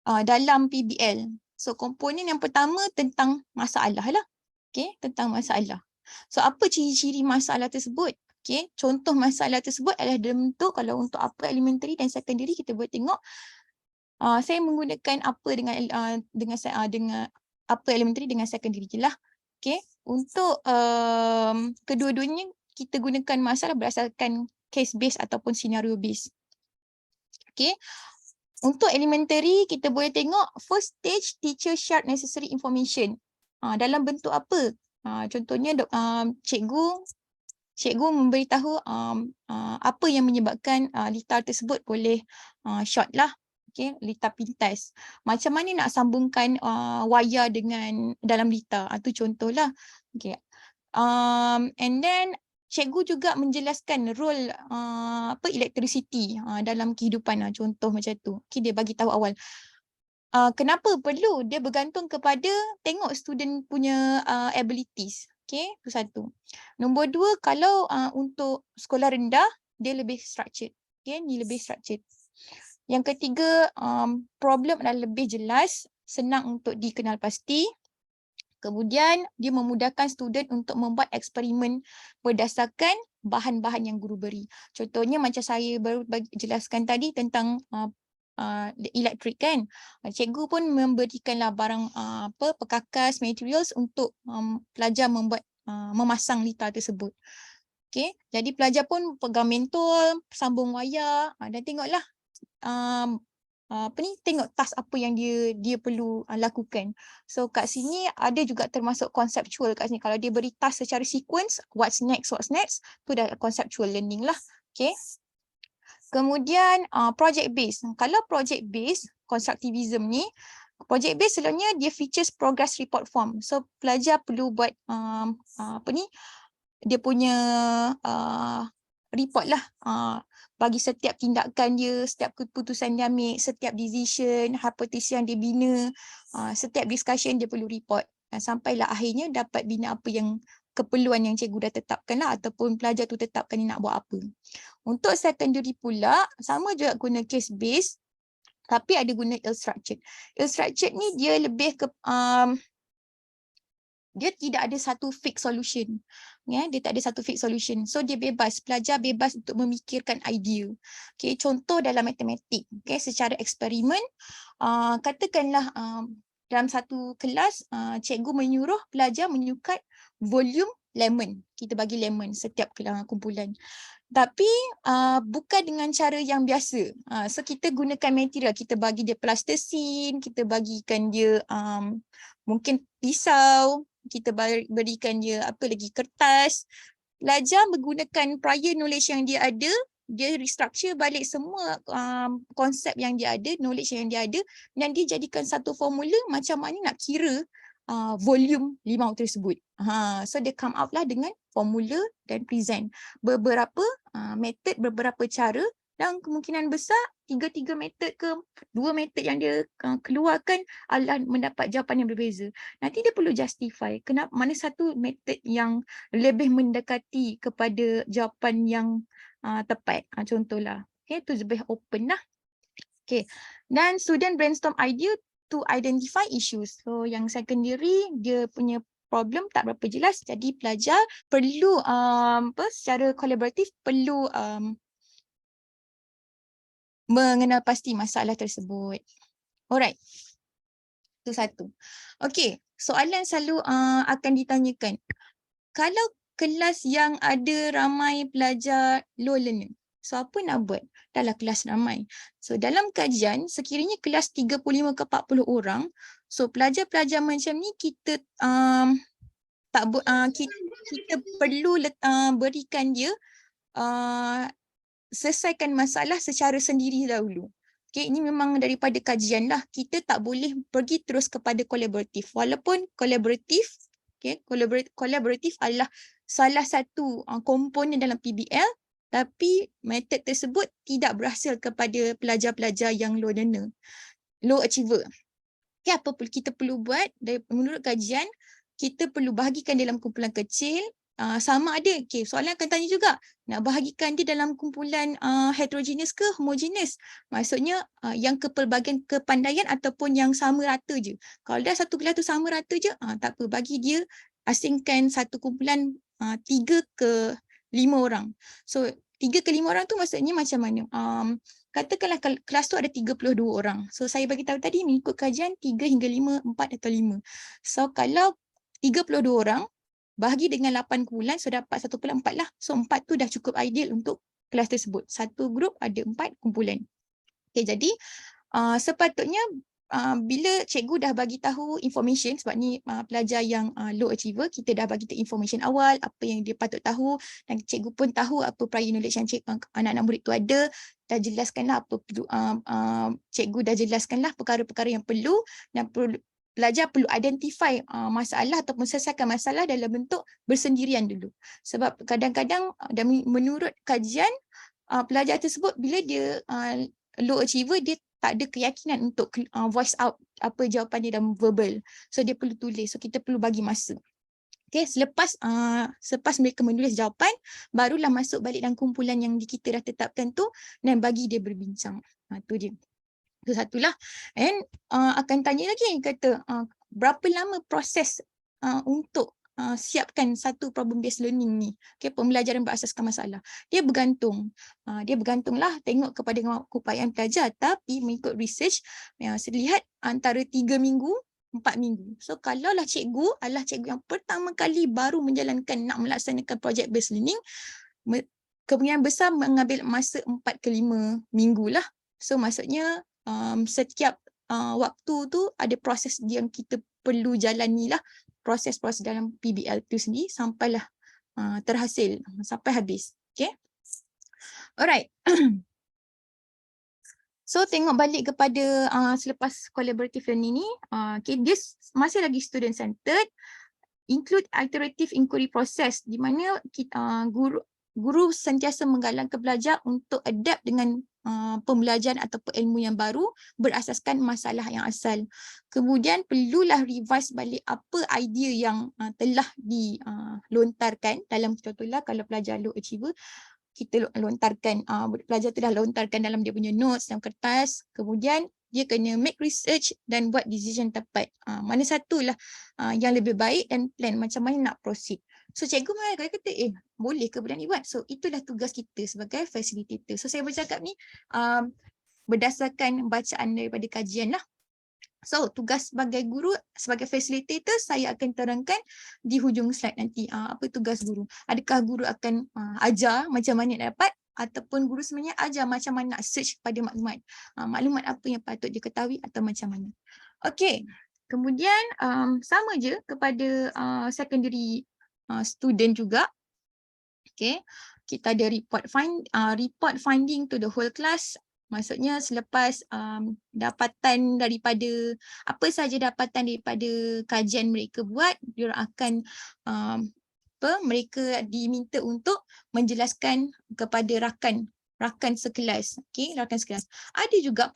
dalam PBL? So komponen yang pertama tentang masalah lah. Okay, tentang masalah. So apa ciri-ciri masalah tersebut? Okay, contoh masalah tersebut adalah dalam bentuk, kalau untuk upper elementary dan secondary kita boleh tengok. Saya menggunakan upper dengan upper elementary dengan secondary je lah. Okay, untuk kedua-duanya kita gunakan masalah berdasarkan case based ataupun scenario based. Okay. Untuk elementary, kita boleh tengok first stage teacher shared necessary information. Dalam bentuk apa? Contohnya cikgu memberitahu apa yang menyebabkan litar tersebut boleh short lah. Okay, litar pintas. Macam mana nak sambungkan wayar dengan dalam litar? Itu contohlah. Okay. And then cikgu juga menjelaskan role electricity dalam kehidupan, contoh macam tu. Okay, dia bagi tahu awal. Kenapa perlu? Dia bergantung kepada tengok student punya abilities. Okay, itu satu. Nombor 2, kalau untuk sekolah rendah, dia lebih structured. Okay, ni lebih structured. Yang ketiga, problem adalah lebih jelas, senang untuk dikenal pasti. Kemudian dia memudahkan student untuk membuat eksperimen berdasarkan bahan-bahan yang guru beri. Contohnya macam saya baru jelaskan tadi tentang elektrik kan. Cikgu pun memberikanlah barang perkakas, materials untuk pelajar membuat memasang litar tersebut. Okay, jadi pelajar pun pegang mentol, sambung wayar dan tengoklah tengok task apa yang dia perlu lakukan. So kat sini ada juga termasuk conceptual kat sini. Kalau dia beri task secara sequence, what's next, tu dah conceptual learning lah. Okay. Kemudian project based. Kalau project based constructivism ni, project based selalunya dia features progress report form. So pelajar perlu buat dia punya report lah bagi setiap tindakan dia, setiap keputusan dia ambil, setiap decision, hypothesis yang dia bina, setiap discussion dia perlu report. Dan sampailah akhirnya dapat bina apa yang keperluan yang cikgu dah tetapkan lah ataupun pelajar tu tetapkan dia nak buat apa. Untuk secondary pula, sama juga guna case based tapi ada guna ill-structured. Ill-structured ni dia lebih ke dia tidak ada satu fixed solution. Ya, dia tak ada satu fixed solution. So dia bebas, pelajar bebas untuk memikirkan idea. Okay, contoh dalam matematik, okay, secara eksperimen, katakanlah dalam satu kelas, cikgu menyuruh pelajar menyukat volume lemon. Kita bagi lemon setiap kumpulan. Tapi bukan dengan cara yang biasa. So kita gunakan material, kita bagi dia plastisin, kita bagikan dia mungkin pisau, kita berikan dia apa lagi, kertas. Pelajar menggunakan prior knowledge yang dia ada, dia restructure balik semua konsep yang dia ada, knowledge yang dia ada, dan dia jadikan satu formula macam mana nak kira volume limau tersebut. So dia come out lah dengan formula dan present. Beberapa method, beberapa cara, dan kemungkinan besar 3 method ke 2 method yang dia keluarkan adalah mendapat jawapan yang berbeza. Nanti dia perlu justify kenapa mana satu method yang lebih mendekati kepada jawapan yang tepat. Contohlah. Okay, tu lebih open lah. Okay. Dan student brainstorm idea to identify issues. So yang secondary dia punya problem tak berapa jelas, jadi pelajar perlu secara kolaboratif perlu mengenal pasti masalah tersebut. Alright. Itu satu. Okay, soalan selalu akan ditanyakan. Kalau kelas yang ada ramai pelajar low learner, so apa nak buat dalam kelas ramai? So dalam kajian, sekiranya kelas 35 ke 40 orang, so pelajar-pelajar macam ni kita kita perlu berikan dia selesaikan masalah secara sendiri dahulu. Okay, ini memang daripada kajian lah. Kita tak boleh pergi terus kepada kolaboratif. Walaupun kolaboratif, okay, kolaboratif adalah salah satu komponen dalam PBL, tapi metod tersebut tidak berhasil kepada pelajar-pelajar yang low learner, low achiever. Okay, apa kita perlu buat? Menurut kajian, kita perlu bahagikan dalam kumpulan kecil. Sama ada, okay, soalan akan tanya juga, nak bahagikan dia dalam kumpulan heterogeneous ke homogeneous? Maksudnya yang kepelbagian kepandaian ataupun yang sama rata je. Kalau dah satu kelas tu sama rata je, tak apa, bagi dia asingkan satu kumpulan 3 ke 5 orang. So 3 ke 5 orang tu maksudnya macam mana? Katakanlah kelas tu ada 32 orang. So saya bagi tahu tadi mengikut kajian 3 hingga 5, 4 atau 5. So kalau 32 orang bahagi dengan 8 kumpulan, so dapat 1/4 lah. So 4 tu dah cukup ideal untuk kelas tersebut. Satu grup ada 4 kumpulan. Okay, jadi sepatutnya bila cikgu dah bagi tahu information, sebab ni pelajar yang low achiever, kita dah bagi tahu information awal, apa yang dia patut tahu, dan cikgu pun tahu apa prior knowledge yang anak-anak murid tu ada, dah jelaskanlah apa perlu, cikgu dah jelaskanlah perkara-perkara yang perlu, dan pelajar perlu identify masalah ataupun selesaikan masalah dalam bentuk bersendirian dulu. Sebab kadang-kadang dan menurut kajian, pelajar tersebut bila dia low achiever, dia tak ada keyakinan untuk voice out apa jawapan dia dalam verbal. So dia perlu tulis. So kita perlu bagi masa. Okay, selepas mereka menulis jawapan, barulah masuk balik dalam kumpulan yang kita dah tetapkan tu dan bagi dia berbincang. Tu dia. Itu satulah. And akan tanya lagi, kata berapa lama proses untuk siapkan satu problem based learning ni, okay, pembelajaran berasaskan masalah. Dia bergantunglah tengok kepada keupayaan pelajar, tapi mengikut research saya lihat antara 3 minggu 4 minggu. So kalaulah cikgu adalah cikgu yang pertama kali baru nak melaksanakan project based learning, kemungkinan besar mengambil masa 4 ke 5 minggu lah. So maksudnya setiap waktu tu ada proses yang kita perlu jalani lah, proses-proses dalam PBL tu sendiri sampailah terhasil, sampai habis. Okay. Alright. So tengok balik kepada selepas collaborative learning ni, okay, dia masih lagi student centered, include iterative inquiry process di mana kita, guru sentiasa menggalakkan pelajar untuk adapt dengan pembelajaran atau ilmu yang baru berasaskan masalah yang asal. Kemudian perlulah revise balik apa idea yang telah dilontarkan dalam, contohnya kalau pelajar low achiever, kita lontarkan, pelajar tu dah lontarkan dalam dia punya notes dalam kertas, kemudian dia kena make research dan buat decision tepat. Mana satulah yang lebih baik dan plan macam mana nak proceed. So cikgu malah kata, boleh ke budak ni buat? So itulah tugas kita sebagai facilitator. So saya bercakap ni berdasarkan bacaan daripada kajian lah. So tugas sebagai guru, sebagai facilitator, saya akan terangkan di hujung slide nanti. Apa tugas guru? Adakah guru akan ajar macam mana nak dapat, ataupun guru sebenarnya ajar macam mana nak search pada maklumat. Maklumat apa yang patut diketahui atau macam mana. Okay. Kemudian sama je kepada secondary student juga. Okay. Kita ada report finding to the whole class. Maksudnya selepas dapatan daripada dapatan daripada kajian mereka buat, dia akan mereka diminta untuk menjelaskan kepada rakan sekelas. Okay, rakan sekelas. Ada juga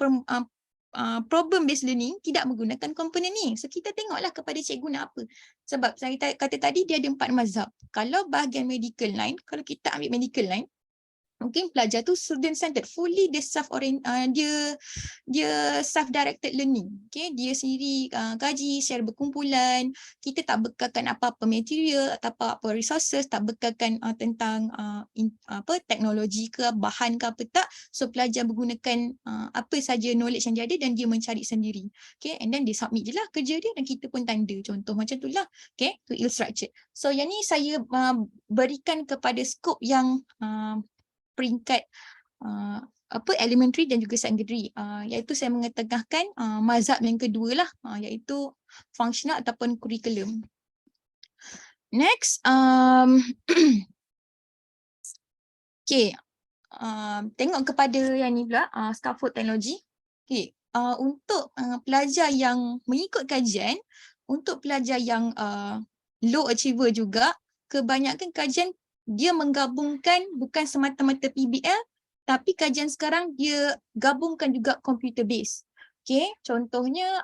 problem based learning tidak menggunakan komponen ni. So kita tengoklah kepada cikgu nak apa. Sebab saya kata tadi dia ada 4 mazhab. Kalau bahagian medical line, kalau kita ambil medical line, mungkin pelajar tu student centered, fully dia self-directed learning. Okay, dia sendiri kaji secara berkumpulan. Kita tak bekalkan apa-apa material atau apa-apa resources, tak bekalkan tentang teknologi ke, bahan ke apa tak. So pelajar menggunakan apa saja knowledge yang dia ada dan dia mencari sendiri. Okay, and then dia submit je lah kerja dia dan kita pun tanda. Contoh macam tu lah. Okay, to ill structured. So yang ni saya berikan kepada skop yang peringkat elementary dan juga secondary, iaitu saya mengetengahkan mazhab yang kedua lah, iaitu functional ataupun curriculum. Next, okay, tengok kepada yang ni pula, scaffold teknologi. Okay, untuk pelajar yang mengikut kajian, untuk pelajar yang low achiever juga, kebanyakan kajian dia menggabungkan bukan semata-mata PBL, tapi kajian sekarang dia gabungkan juga computer base. Okay, contohnya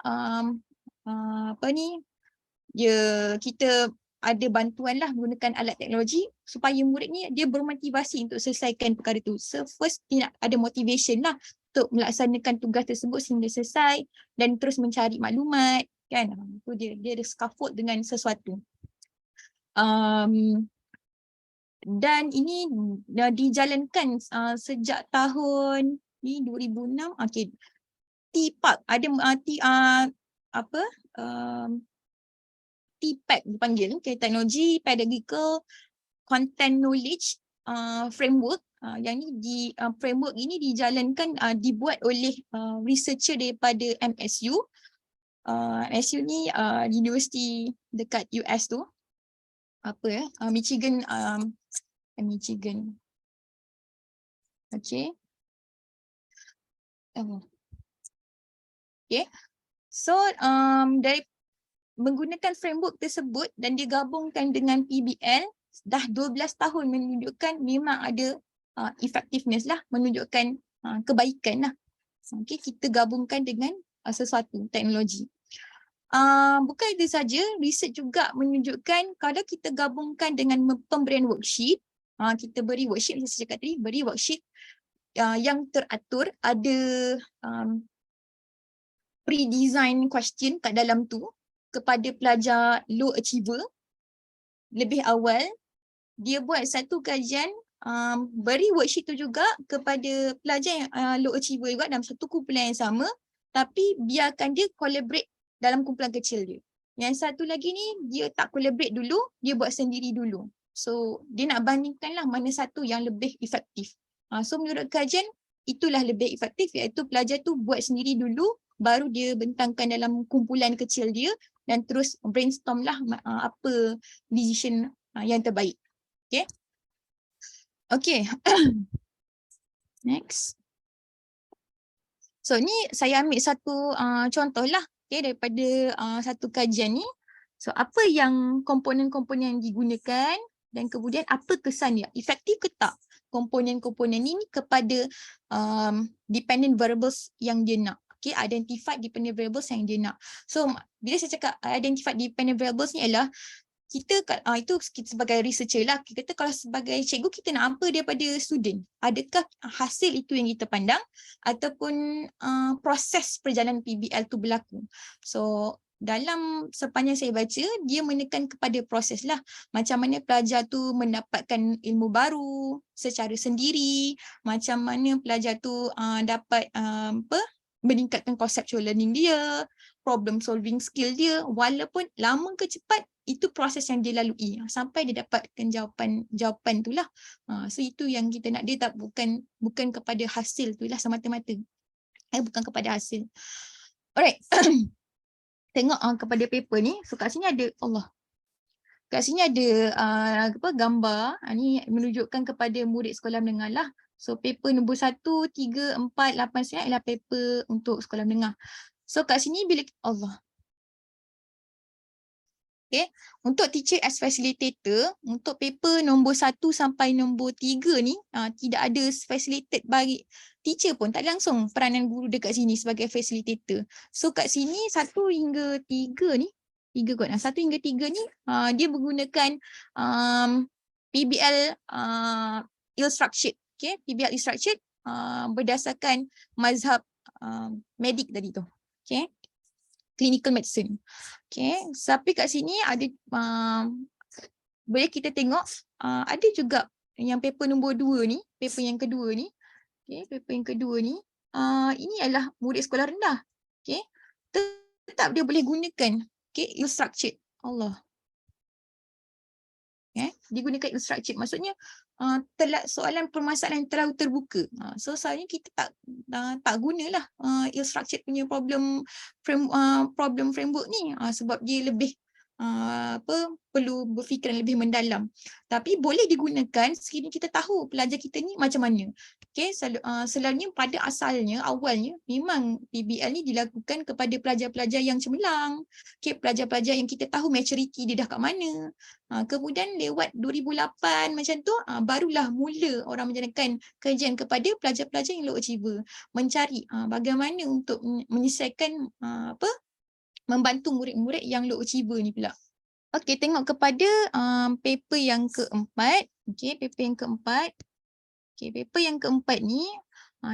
kita ada bantuan lah menggunakan alat teknologi supaya murid ni dia bermotivasi untuk selesaikan perkara tu. So first dia nak ada motivation lah untuk melaksanakan tugas tersebut sehingga selesai dan terus mencari maklumat, kan. Itu dia ada scaffold dengan sesuatu. Dan ini dah dijalankan sejak tahun ni 2006. Okay, TPAC ada TPAC dipanggil, okay, Technology Pedagogical Content Knowledge Framework. Yang ni framework ini dijalankan, dibuat oleh researcher daripada MSU. MSU ni universiti dekat US tu. Michigan. Okay. Okay. So dari menggunakan framework tersebut dan digabungkan dengan PBL, dah 12 tahun menunjukkan memang ada effectiveness lah, menunjukkan kebaikan lah. Okay, kita gabungkan dengan sesuatu teknologi. Bukan itu saja, research juga menunjukkan kalau kita gabungkan dengan pemberian worksheet, kita beri worksheet, macam saya cakap tadi, beri worksheet yang teratur, ada pre-design question kat dalam tu. kepada pelajar low achiever lebih awal. Dia buat satu kajian, beri worksheet tu juga kepada pelajar yang low achiever juga dalam satu kumpulan yang sama, tapi biarkan dia collaborate dalam kumpulan kecil dia. Yang satu lagi ni dia tak collaborate dulu, dia buat sendiri dulu. So dia nak bandingkanlah mana satu yang lebih efektif. So menurut kajian itulah lebih efektif, iaitu pelajar tu buat sendiri dulu, baru dia bentangkan dalam kumpulan kecil dia dan terus brainstorm lah apa decision yang terbaik. Okay. Okay. Next. So ni saya ambil satu contoh lah, okay, daripada satu kajian ni. So apa yang komponen-komponen yang digunakan dan kemudian apa kesan dia, efektif ke tak komponen-komponen ini kepada dependent variables yang dia nak. Okay, identify dependent variables yang dia nak. So bila saya cakap identify dependent variables ni adalah kita itu kita sebagai researcher lah, kita kata kalau sebagai cikgu kita nak apa daripada student, adakah hasil itu yang kita pandang ataupun proses perjalanan PBL tu berlaku. So dalam sepanjang saya baca, dia menekan kepada proses lah, macam mana pelajar tu mendapatkan ilmu baru secara sendiri, macam mana pelajar tu dapat meningkatkan conceptual learning dia, problem solving skill dia, walaupun lama ke cepat, itu proses yang dia lalui sampai dia dapatkan jawapan tu lah. So itu yang kita nak, dia tak bukan kepada hasil tu lah semata-mata. Bukan kepada hasil. Alright. Tengok kepada paper ni. So kat sini ada kat sini ada gambar. Ni menunjukkan kepada murid sekolah menengah lah. So paper nombor 1, 3, 4, 8, 9 ialah paper untuk sekolah menengah. So kat sini bila okay, untuk teacher as facilitator, untuk paper nombor 1 sampai nombor 3 ni tidak ada facilitated bagi teacher pun, tak langsung peranan guru dekat sini sebagai facilitator. So kat sini 1 hingga 3 ni, 1 hingga 3 ni dia menggunakan PBL ill-structured. Okay, PBL ill-structured berdasarkan mazhab medik tadi tu. Okay, clinical medicine. Okay, tapi kat sini ada boleh kita tengok ada juga yang paper nombor 2 ni, paper yang kedua ni. Okay, paper yang kedua ni ini adalah murid sekolah rendah. Okay, tetap dia boleh gunakan ill-structured. Okay, digunakan ill-structured, maksudnya soalan permasalahan yang terlalu terbuka. So soalnya kita tak gunalah ill-structured punya problem framework ni sebab dia lebih perlu berfikiran lebih mendalam. Tapi boleh digunakan sekiranya kita tahu pelajar kita ni macam mana. Okay, selalunya pada asalnya, awalnya memang PBL ni dilakukan kepada pelajar-pelajar yang cemerlang. Okay, pelajar-pelajar yang kita tahu maturity dia dah kat mana. Kemudian lewat 2008 macam tu, barulah mula orang menjalankan kajian kepada pelajar-pelajar yang low achiever. Mencari bagaimana untuk menyelesaikan membantu murid-murid yang low achiever ni pula. Okey, tengok kepada paper yang keempat. Okey, paper yang keempat. Okey, paper yang keempat ni,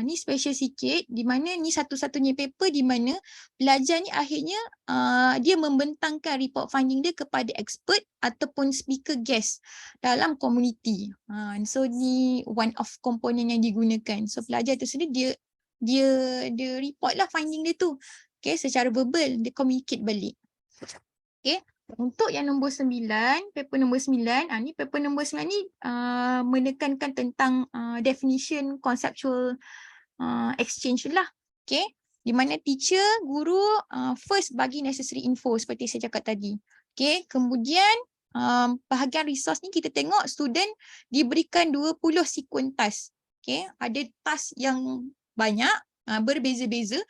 ni special sikit, di mana ni satu-satunya paper di mana pelajar ni akhirnya dia membentangkan report finding dia kepada expert ataupun speaker guest dalam community. So ni one of komponen yang digunakan. So pelajar tu sendiri dia report lah finding dia tu. Okay, secara verbal dia communicate balik. Okay, untuk yang nombor 9, paper nombor 9, ni paper nombor 9 ni menekankan tentang definition conceptual exchange lah. Okay, di mana teacher, guru first bagi necessary info seperti saya cakap tadi. Okay, kemudian bahagian resource ni kita tengok student diberikan 20 sequence task. Okay, ada task yang banyak, berbeza-beza.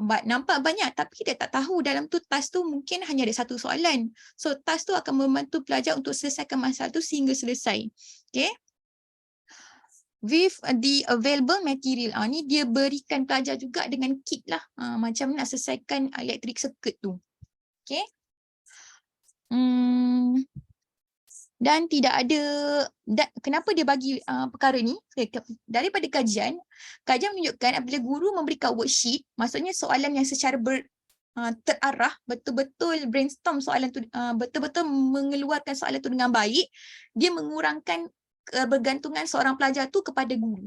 Nampak banyak tapi kita tak tahu dalam tu task tu mungkin hanya ada satu soalan. So task tu akan membantu pelajar untuk selesaikan masalah tu sehingga selesai. Okay. With the available material. Ni dia berikan pelajar juga dengan kit lah. Macam nak selesaikan electric circuit tu. Okay. Dan tidak ada, kenapa dia bagi perkara ni? Daripada kajian menunjukkan apabila guru memberikan worksheet, maksudnya soalan yang secara terarah, betul-betul brainstorm soalan tu, betul-betul mengeluarkan soalan tu dengan baik, dia mengurangkan kebergantungan seorang pelajar tu kepada guru.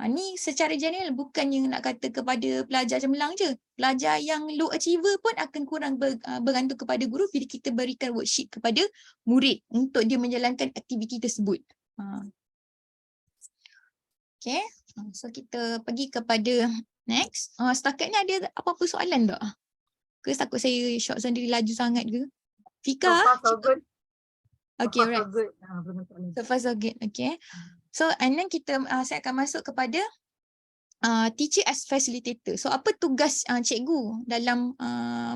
Ni secara general bukannya nak kata kepada pelajar cemerlang je. Pelajar yang low achiever pun akan kurang bergantung kepada guru bila kita berikan worksheet kepada murid untuk dia menjalankan aktiviti tersebut. Okay, so kita pergi kepada next. Setakat ni ada apa-apa soalan tak? Ke takut saya short sendiri laju sangat ke? So Fika? far so good. Okay, So far right. so good. Belum soalan. So far so good. Okay. So and then saya akan masuk kepada teacher as facilitator. So apa tugas cikgu dalam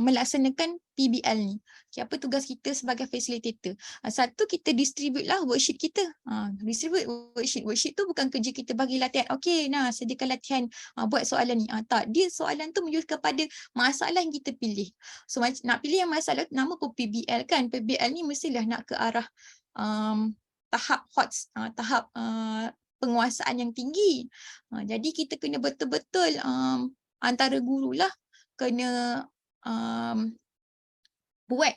melaksanakan PBL ni? Okay, apa tugas kita sebagai facilitator? Satu, kita distribute lah worksheet kita. Distribute worksheet. Worksheet tu bukan kerja kita bagi latihan. Okay, nah sediakan latihan buat soalan ni. Tak, dia soalan tu menuju kepada masalah yang kita pilih. So nak pilih yang masalah, nama pun PBL kan. PBL ni mestilah nak ke arah tahap HOTS, tahap penguasaan yang tinggi. Jadi kita kena betul-betul antara guru lah kena buat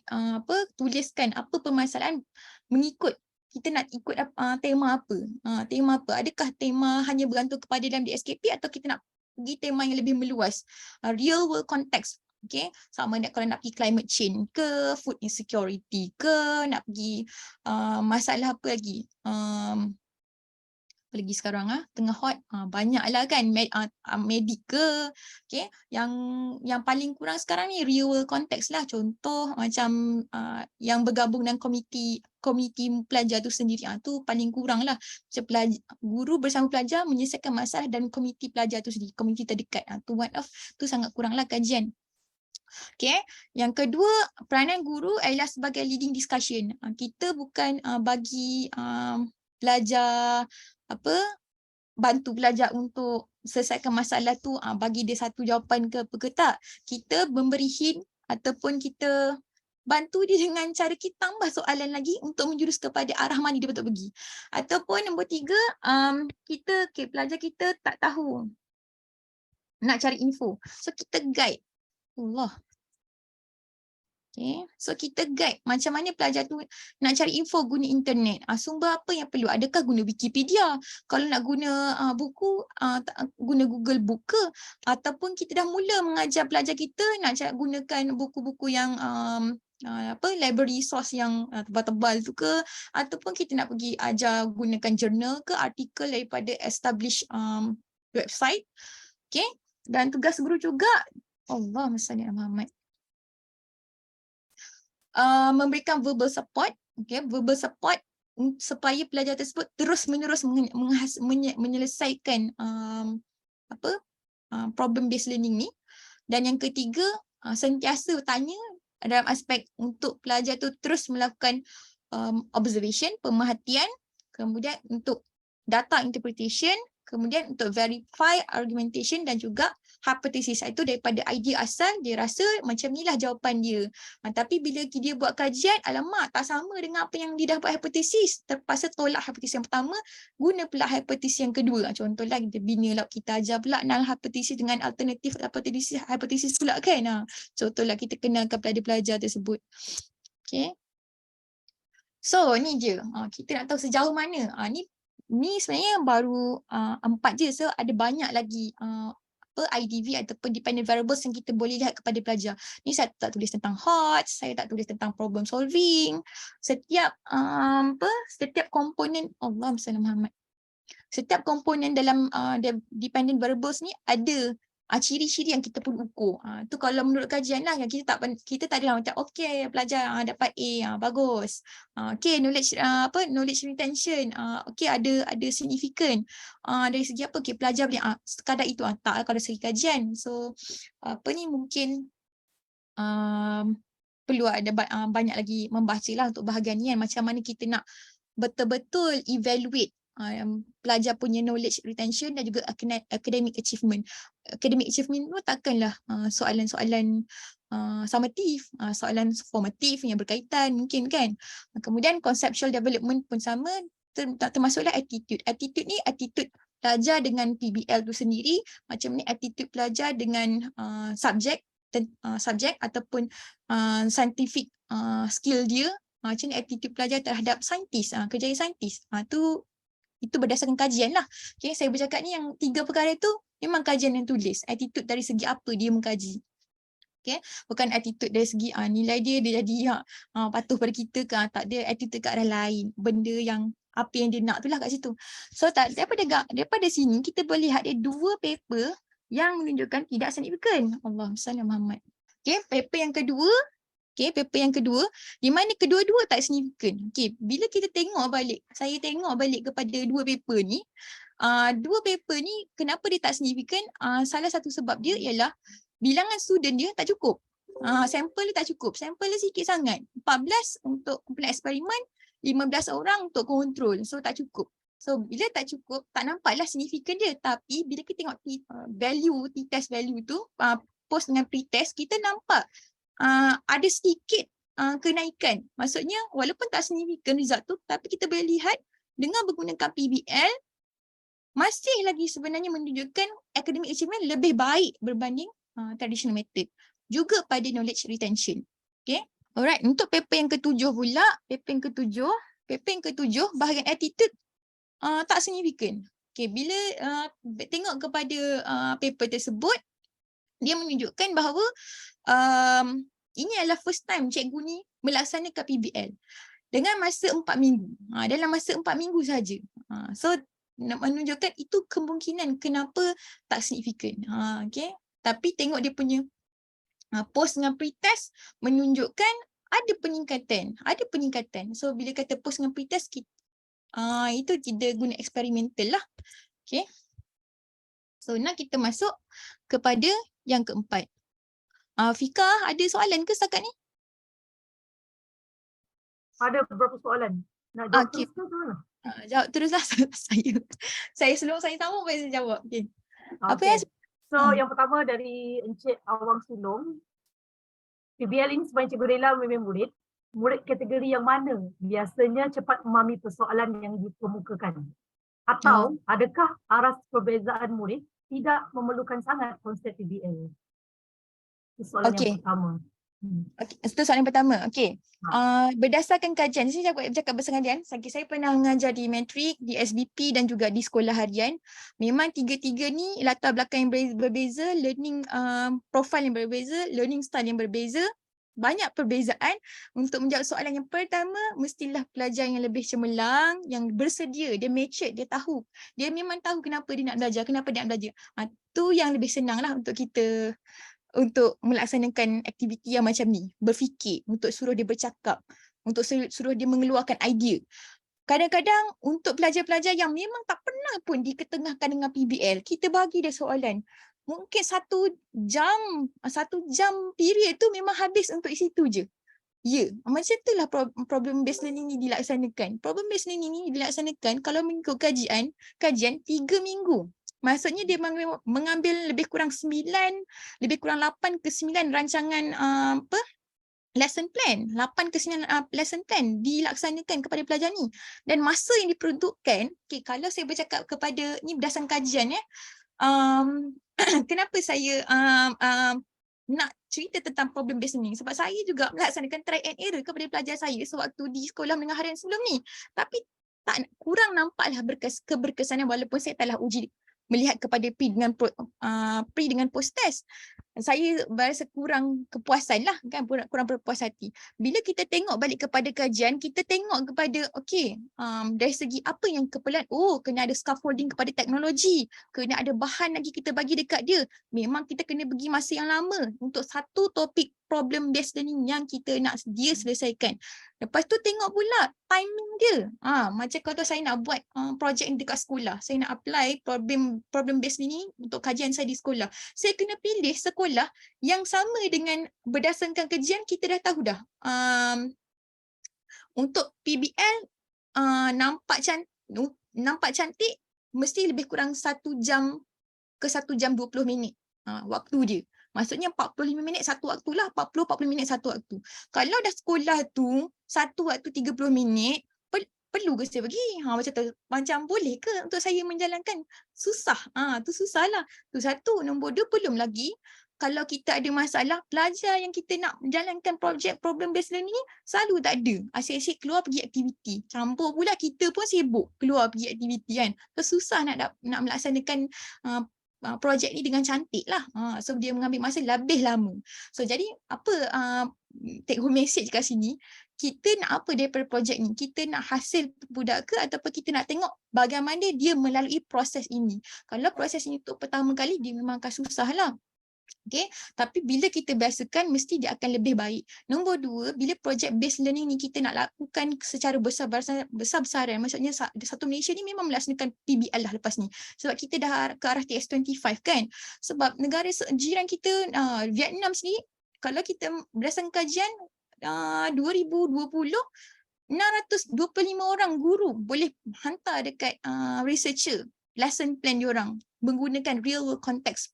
tuliskan apa permasalahan mengikut kita nak ikut tema apa. Tema apa? Adakah tema hanya bergantung kepada dalam DSKP atau kita nak pergi tema yang lebih meluas? Real world context. Okay, sama ada kalau nak pergi climate change ke, food insecurity ke, nak pergi masalah apa lagi? Lagi sekarang tengah hot, banyaklah kan medik ke, okay, yang paling kurang sekarang ni real world context lah. Contoh macam yang bergabung dengan komiti pelajar tu sendiri, tu paling kurang lah. Macam guru bersama pelajar menyelesaikan masalah dan komiti pelajar tu sendiri, komiti terdekat, tu one of tu sangat kurang lah kajian. Okay, yang kedua, peranan guru adalah sebagai leading discussion. Kita bukan bagi pelajar bantu pelajar untuk selesaikan masalah tu, bagi dia satu jawapan ke apa ke tak. Kita memberi hint ataupun kita bantu dia dengan cara kita tambah soalan lagi untuk menjurus kepada arah mana dia betul pergi. Ataupun nombor tiga, pelajar kita tak tahu nak cari info. So kita guide. Allah. Okay. So kita guide macam mana pelajar tu nak cari info guna internet. Sumber apa yang perlu? Adakah guna Wikipedia? Kalau nak guna buku, guna Google Book ke? Ataupun kita dah mula mengajar pelajar kita nak gunakan buku-buku yang library source yang tebal-tebal tu ke? Ataupun kita nak pergi ajar gunakan jurnal ke, artikel daripada established website. Okay. Dan tugas guru juga, Allahumma salli ala Muhammad, memberikan verbal support, okay, verbal support supaya pelajar tersebut terus-menerus menyelesaikan problem based learning ni. Dan yang ketiga, sentiasa tanya dalam aspek untuk pelajar tu terus melakukan observation, pemerhatian, kemudian untuk data interpretation, kemudian untuk verify argumentation dan juga hypothesis. Itu daripada idea asal, dia rasa macam inilah jawapan dia. Tapi bila dia buat kajian, alamak tak sama dengan apa yang dia dah buat hypothesis. Terpaksa tolak hypothesis yang pertama, guna pula hypothesis yang kedua. Contohlah kita bina lah, kita ajar pula null hypothesis dengan alternatif hypothesis pula kan. Contohlah kita kenalkan pada pelajar tersebut. Okay. So ni je. Kita nak tahu sejauh mana. Ni sebenarnya baru 4 je. So ada banyak lagi IDV ataupun dependent variables yang kita boleh lihat kepada pelajar. Ni saya tak tulis tentang HOTS, saya tak tulis tentang problem solving. Setiap komponen, Allahumma salli ala Muhammad. Setiap komponen dalam dependent variables ni ada ciri-ciri yang kita perlu ukur. Tu kalau menurut kajian lah, yang kita tak ada macam okey pelajar dapat A, bagus. Okey knowledge retention, okey ada significant. Dari segi apa? Okey pelajar boleh sekadar itu tak kalau segi kajian. So mungkin perlu ada banyak lagi membaca lah untuk bahagian ni kan, macam mana kita nak betul-betul evaluate pelajar punya knowledge retention dan juga academic achievement. Academic achievement tu takkanlah soalan-soalan summative, soalan formatif yang berkaitan mungkin kan. Kemudian conceptual development pun sama, termasuklah attitude. Attitude ni attitude pelajar dengan PBL tu sendiri, macam ni attitude pelajar dengan subjek subjek ataupun scientific skill dia, macam ni attitude pelajar terhadap saintis, kerjaya saintis. Itu berdasarkan kajian lah. Okay, saya bercakap ni yang 3 perkara tu memang kajian yang tulis. Attitude dari segi apa dia mengkaji. Okay, bukan attitude dari segi nilai dia jadi patuh pada kita ke, tak ada attitude ke arah lain. Benda yang apa yang dia nak tu lah kat situ. So daripada sini kita boleh lihat ada 2 paper yang menunjukkan tidak signifikan. Allahumma salli ala Muhammad. Okay, paper yang kedua, di mana kedua-dua tak signifikan. Okay, bila kita saya tengok balik kepada 2 paper ni, 2 paper ni kenapa dia tak signifikan? Salah satu sebab dia ialah bilangan student dia tak cukup. Sampel dia tak cukup. Sampel dia sikit sangat. 14 untuk kumpulan eksperimen, 15 orang untuk kontrol. So tak cukup. So bila tak cukup, tak nampaklah signifikan dia. Tapi bila kita tengok value, t-test value tu, post dengan pre-test, kita nampak ada sedikit kenaikan. Maksudnya walaupun tak signifikan result tu, tapi kita boleh lihat dengan menggunakan PBL, masih lagi sebenarnya menunjukkan academic achievement lebih baik berbanding traditional method. Juga pada knowledge retention. Okay. Alright, untuk paper yang ketujuh pula, paper yang ketujuh bahagian attitude tak signifikan. Okay, bila tengok kepada paper tersebut, dia menunjukkan bahawa ini adalah first time cikgu ni melaksanakan PBL dengan masa 4 minggu. Dalam masa 4 minggu saja. So menunjukkan itu kemungkinan kenapa tak signifikan. Okay. Tapi tengok dia punya post dengan pre-test menunjukkan ada peningkatan. So bila kata post dengan pre-test, itu kita guna eksperimental lah. Okay. So nak kita masuk kepada yang keempat. Fika, ada soalan ke setakat ni? Ada beberapa soalan. Nak jawab terus ke mana? Jawab teruslah saya sebelum saya tahu boleh saya jawab. Okay. Apa Okay. yang So yang pertama dari Encik Awang Sulong, PBL ini sebenarnya cikgu rela membimbing murid kategori yang mana biasanya cepat memahami persoalan yang dikemukakan? Atau adakah aras perbezaan murid tidak memerlukan sangat konsep PBL? Itu soalan yang pertama. Okay, itu soalan yang pertama. Okay. Berdasarkan kajian, saya cakap bersengaja, saya pernah mengajar di matrik, di SBP dan juga di sekolah harian. Memang tiga-tiga ni latar belakang yang berbeza, learning profile yang berbeza, learning style yang berbeza. Banyak perbezaan. Untuk menjawab soalan yang pertama, mestilah pelajar yang lebih cemerlang, yang bersedia, dia matured, dia tahu. Dia memang tahu kenapa dia nak belajar, kenapa dia nak belajar. Tu yang lebih senang lah untuk kita untuk melaksanakan aktiviti yang macam ni, berfikir, untuk suruh dia bercakap, untuk suruh dia mengeluarkan idea. Kadang-kadang untuk pelajar-pelajar yang memang tak pernah pun diketengahkan dengan PBL, kita bagi dia soalan. Mungkin 1 jam period tu memang habis untuk isi tu je. Ya, macam itulah problem based learning ni dilaksanakan. Problem based learning ni dilaksanakan kalau mengikut kajian 3 minggu. Maksudnya dia mengambil lebih kurang 8 ke 9 rancangan lesson plan. 8 ke 9 lesson plan dilaksanakan kepada pelajar ni. Dan masa yang diperuntukkan, kalau saya bercakap kepada ni berdasarkan kajian kenapa saya nak cerita tentang problem based learning, sebab saya juga melaksanakan try and error kepada pelajar saya sewaktu di sekolah menengah harian sebelum ni. Tapi kurang nampaklah keberkesanan walaupun saya telah uji melihat kepada pre dengan post test. Saya berasa kurang kepuasan lah, kan, kurang berpuas hati. Bila kita tengok balik kepada kajian, kita tengok kepada dari segi apa yang keperluan, kena ada scaffolding kepada teknologi, kena ada bahan lagi kita bagi dekat dia. Memang kita kena bagi masa yang lama untuk satu topik problem based learning yang kita nak dia selesaikan. Lepas tu tengok pula timing dia. Macam kalau saya nak buat projek dekat sekolah, saya nak apply problem based learning untuk kajian saya di sekolah. Saya kena pilih sekolah yang sama dengan berdasarkan kajian kita dah tahu dah. Untuk PBL nampak cantik mesti lebih kurang 1 jam ke 1 jam 20 minit waktu dia. Maksudnya 45 minit satu waktu lah, 40 minit satu waktu. Kalau dah sekolah tu, satu waktu 30 minit, perlu ke saya pergi? Macam boleh ke untuk saya menjalankan? Susah. Tu susah lah. Tu satu. Nombor 2, belum lagi kalau kita ada masalah, pelajar yang kita nak jalankan projek problem based learning ni selalu tak ada. Asyik-asyik keluar pergi aktiviti. Campur pula kita pun sibuk keluar pergi aktiviti kan. So susah nak melaksanakan projek ni dengan cantik lah. So dia mengambil masa lebih lama. So jadi apa take home message kat sini, kita nak apa daripada projek ni? Kita nak hasil budak ke ataupun kita nak tengok bagaimana dia melalui proses ini. Kalau proses ini untuk pertama kali, dia memang akan susah lah. Okay, tapi bila kita biasakan mesti dia akan lebih baik. Nombor dua, bila project based learning ni kita nak lakukan secara besar-besaran, maksudnya satu Malaysia ni memang melaksanakan PBL lah lepas ni. Sebab kita dah ke arah TS25 kan. Sebab negara jiran kita, Vietnam sendiri, kalau kita berdasarkan kajian 2020, 625 orang guru boleh hantar dekat researcher lesson plan diorang menggunakan real world context,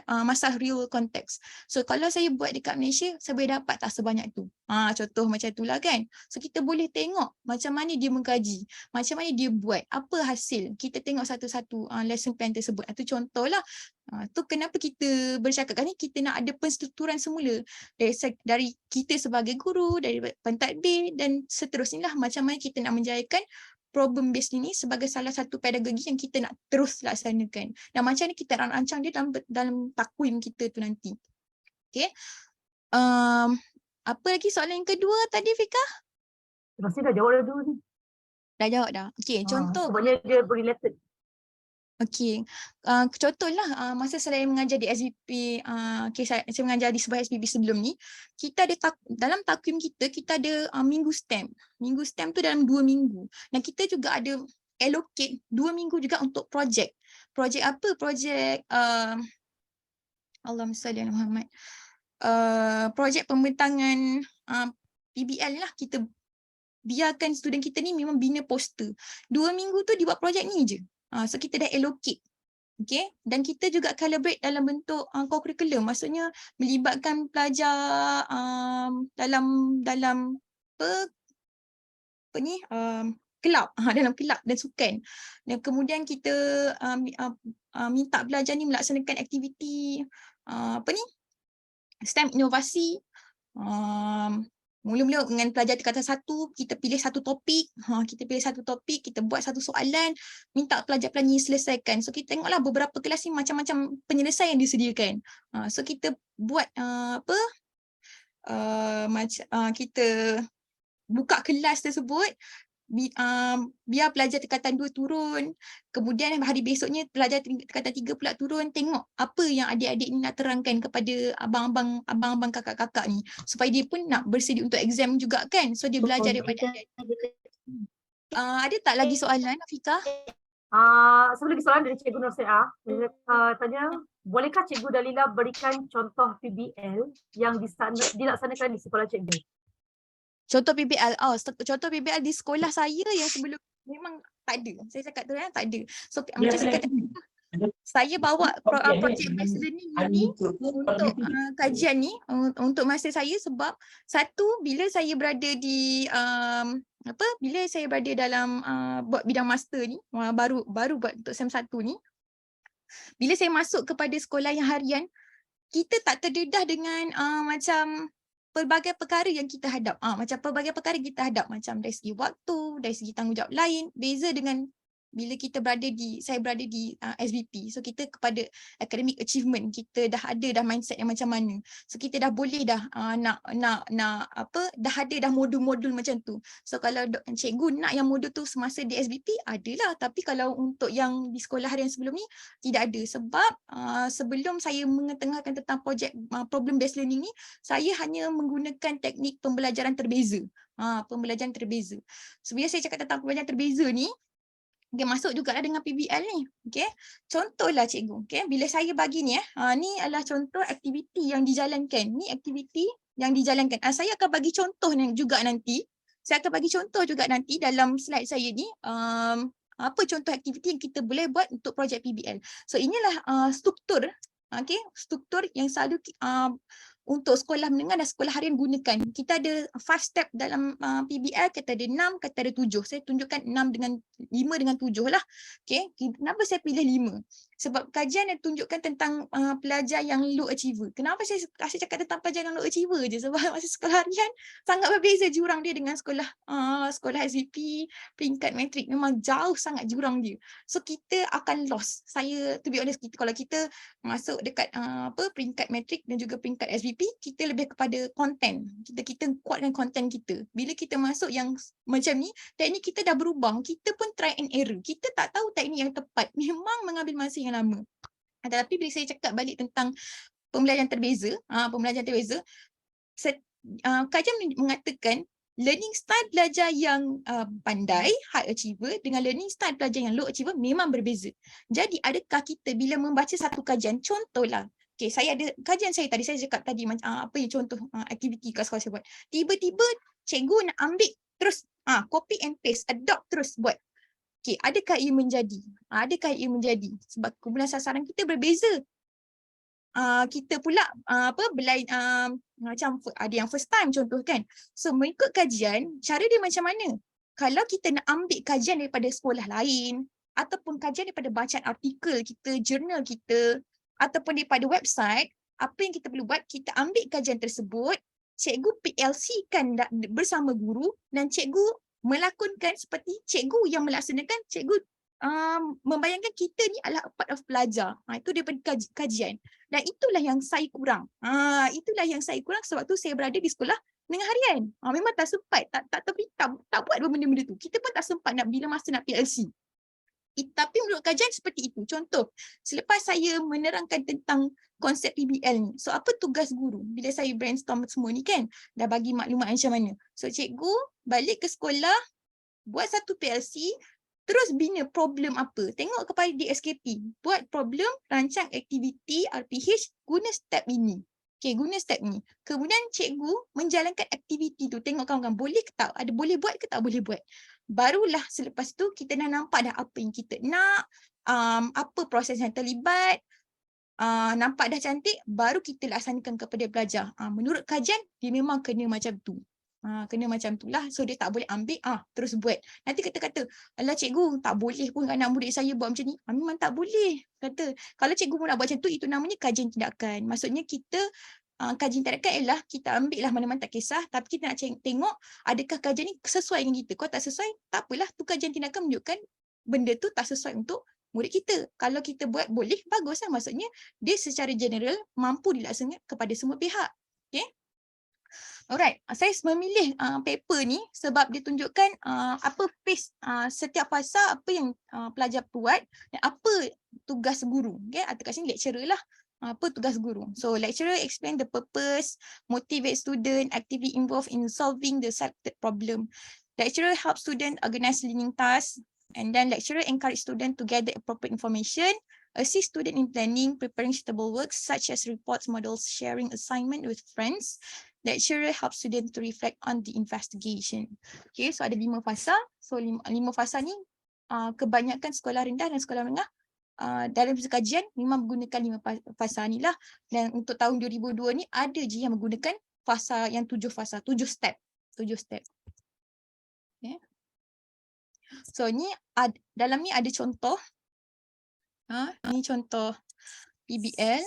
masalah real world context. So kalau saya buat dekat Malaysia, saya boleh dapat tak sebanyak tu. Contoh macam itulah kan. So kita boleh tengok macam mana dia mengkaji, macam mana dia buat, apa hasil. Kita tengok satu-satu lesson plan tersebut. Itu contohlah. Tu kenapa kita bercakap ni, kita nak ada penstrukturan semula dari kita sebagai guru, dari pentadbir dan seterusnya lah, macam mana kita nak menjayakan problem based ini sebagai salah satu pedagogi yang kita nak terus laksanakan. Dan macam ni kita rancang dia dalam takwim kita tu nanti. Okay. Apa lagi soalan yang kedua tadi, Fika? Masih dah jawab dah dulu ni. Dah jawab dah. Okay, contoh. Sebabnya dia related. Okay, contohlah masa saya mengajar di SVP, saya mengajar di sebuah SVP sebelum ni, kita ada dalam takwim kita ada minggu STEM. Minggu STEM tu dalam 2 minggu. Dan kita juga ada allocate 2 minggu juga untuk projek. Projek apa? Projek Allahumma salli ala Muhammad. Projek pembentangan PBL lah. Kita biarkan student kita ni memang bina poster. 2 minggu tu dibuat projek ni je. So kita dah allocate. Okay. Dan kita juga calibrate dalam bentuk co-curriculum. Maksudnya melibatkan pelajar dalam kelab, dalam kelab dan sukan. Dan kemudian kita minta pelajar ni melaksanakan aktiviti STEM inovasi. Mula-mula dengan pelajar tingkatan 1, kita pilih satu topik, kita buat satu soalan, minta pelajar-pelajar ni selesaikan. So kita tengoklah beberapa kelas ni macam-macam penyelesaian yang disediakan. So kita buat kita buka kelas tersebut, biar pelajar tingkatan 2 turun, kemudian hari besoknya pelajar tingkatan 3 pula turun, tengok apa yang adik-adik ni nak terangkan kepada abang-abang kakak-kakak ni, supaya dia pun nak bersedia untuk exam juga kan. So dia belajar daripada adik-adik. Ada tak lagi soalan, Afika? Satu lagi soalan dari Cikgu Nursia. Tanya, bolehkah Cikgu Dalila berikan contoh PBL yang dilaksanakan di sekolah Cikgu? Contoh PBL, contoh PBL di sekolah saya yang sebelum memang tak ada. Saya cakap tu kan, tak ada. So macam saya kata, saya bawa project based learning ni untuk kajian ni untuk masa saya, sebab satu, bila saya berada di bila saya berada dalam buat bidang master ni, baru buat untuk SEM 1 ni, bila saya masuk kepada sekolah yang harian, kita tak terdedah dengan macam pelbagai perkara yang kita hadap. Macam pelbagai perkara kita hadap, macam dari segi waktu, dari segi tanggungjawab lain, beza dengan bila saya berada di SVP. So kita kepada academic achievement, kita dah ada mindset yang macam mana. So kita dah boleh dah dah ada modul-modul macam tu. So kalau cikgu nak yang modul tu semasa di SVP, adalah. Tapi kalau untuk yang di sekolah harian sebelum ni, tidak ada. Sebab sebelum saya mengetengahkan tentang projek problem based learning ni, saya hanya menggunakan teknik pembelajaran terbeza. Pembelajaran terbeza. So bila saya cakap tentang pembelajaran terbeza ni, okay, masuk juga dengan PBL ni. Okay. Contohlah cikgu. Okay. Bila saya bagi ni, ni adalah contoh aktiviti yang dijalankan. Ni aktiviti yang dijalankan. Saya akan bagi contoh juga nanti. Saya akan bagi contoh juga nanti dalam slide saya ni. Apa contoh aktiviti yang kita boleh buat untuk projek PBL. So inilah struktur. Okay. Struktur yang selalu untuk sekolah menengah dan sekolah harian gunakan. Kita ada 5 step dalam PBL, kita ada 6, kita ada 7. Saya tunjukkan 5 dengan 7 lah. Okay. Kenapa saya pilih 5? Sebab kajian yang tunjukkan tentang pelajar yang low achiever. Kenapa saya cakap tentang pelajar yang low achiever je? Sebab masa sekolah harian sangat berbeza jurang dia dengan sekolah sekolah SVP, peringkat matrik. Memang jauh sangat jurang dia. So kita akan lost. Saya, to be honest, kalau kita masuk dekat peringkat matrik dan juga peringkat SVP, kita lebih kepada konten. Kita kuatkan konten kita. Bila kita masuk yang macam ni, teknik kita dah berubah. Kita pun try and error. Kita tak tahu teknik yang tepat. Memang mengambil masa yang lama. Tetapi bila saya cakap balik tentang pembelajaran terbeza, kajian mengatakan learning style pelajar yang pandai, high achiever dengan learning style pelajar yang low achiever memang berbeza. Jadi adakah kita bila membaca satu kajian, contohlah, okay, saya ada kajian saya tadi, saya cakap tadi macam apa yang contoh aktiviti kat sekolah saya buat. Tiba-tiba cikgu nak ambil terus copy and paste, adopt terus buat. Okay, adakah ia menjadi? Adakah ia menjadi? Sebab kumpulan sasaran kita berbeza. Kita pula macam ada yang first time contoh kan. So mengikut kajian, cara dia macam mana? Kalau kita nak ambil kajian daripada sekolah lain ataupun kajian daripada bacaan artikel kita, jurnal kita ataupun daripada website, apa yang kita perlu buat? Kita ambil kajian tersebut, cikgu PLC kan bersama guru dan cikgu melakonkan seperti cikgu yang melaksanakan, cikgu membayangkan kita ni adalah part of pelajar. Itu daripada kajian. Dan itulah yang saya kurang. Itulah yang saya kurang sebab tu saya berada di sekolah menengah harian. Memang tak sempat, tak buat benda-benda tu. Kita pun tak sempat nak bila masa nak PLC. Tapi menurut kajian seperti itu. Contoh, selepas saya menerangkan tentang konsep PBL ni. So apa tugas guru? Bila saya brainstorm semua ni kan, dah bagi maklumat macam mana. So cikgu balik ke sekolah, buat satu PLC, terus bina problem apa. Tengok kepada DSKP. Buat problem, rancang aktiviti RPH, guna step ini. Okay, guna step ni. Kemudian cikgu menjalankan aktiviti tu. Tengok kawan-kawan, boleh ke tak? Boleh buat ke tak boleh buat? Barulah selepas tu kita dah nampak dah apa yang kita nak, apa proses yang terlibat, nampak dah cantik, baru kita laksanakan kepada pelajar. Menurut kajian, dia memang kena macam tu. Kena macam tu lah. So dia tak boleh ambil, terus buat. Nanti kata, alah cikgu, tak boleh pun anak murid saya buat macam ni. Memang tak boleh. Kata, kalau cikgu pun nak buat macam tu, itu namanya kajian tindakan. Maksudnya kita, kajian tindakan ialah kita ambil lah mana-mana tak kisah, tapi kita nak tengok adakah kajian ni sesuai dengan kita. Kalau tak sesuai, tak apalah. Tu kajian tindakan menunjukkan benda tu tak sesuai untuk murid kita. Kalau kita buat boleh, bagus lah. Maksudnya dia secara general mampu dilaksanakan kepada semua pihak. Okay? Alright, saya memilih paper ni sebab dia tunjukkan apa pace setiap fasa, apa yang pelajar buat dan apa tugas guru. Okay? Atau kat sini lecturer lah. Apa tugas guru. So lecturer explain the purpose, motivate student, actively involved in solving the selected problem. Lecturer help student organize learning tasks, and then lecturer encourage student to gather appropriate information, assist student in planning, preparing suitable works such as reports, models, sharing assignment with friends. Lecturer help student to reflect on the investigation. Okay, so ada 5 fasa. So 5 fasa ni kebanyakan sekolah rendah dan sekolah menengah dalam kajian memang menggunakan 5 fasa ni lah. Dan untuk tahun 2002 ni ada je yang menggunakan fasa yang 7 fasa, 7 step. 7 step. Okay. So ni dalam ni ada contoh. Ni contoh PBL.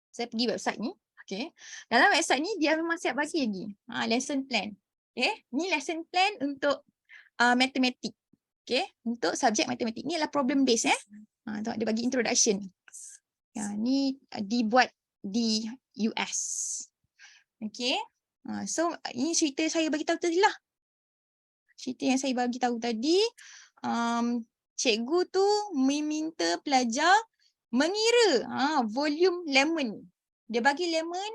Saya pergi website ni. Okay. Dalam website ni dia memang siap bagi lagi. Lesson plan. Okay. Ni lesson plan untuk matematik. Okay. Untuk subjek matematik. Ni adalah problem base. Dia bagi introduction. Ni dibuat di US. Okay. So ini cerita saya bagi tahu tadi lah. Cerita yang saya bagi tahu tadi. Cikgu tu meminta pelajar mengira volume lemon. Dia bagi lemon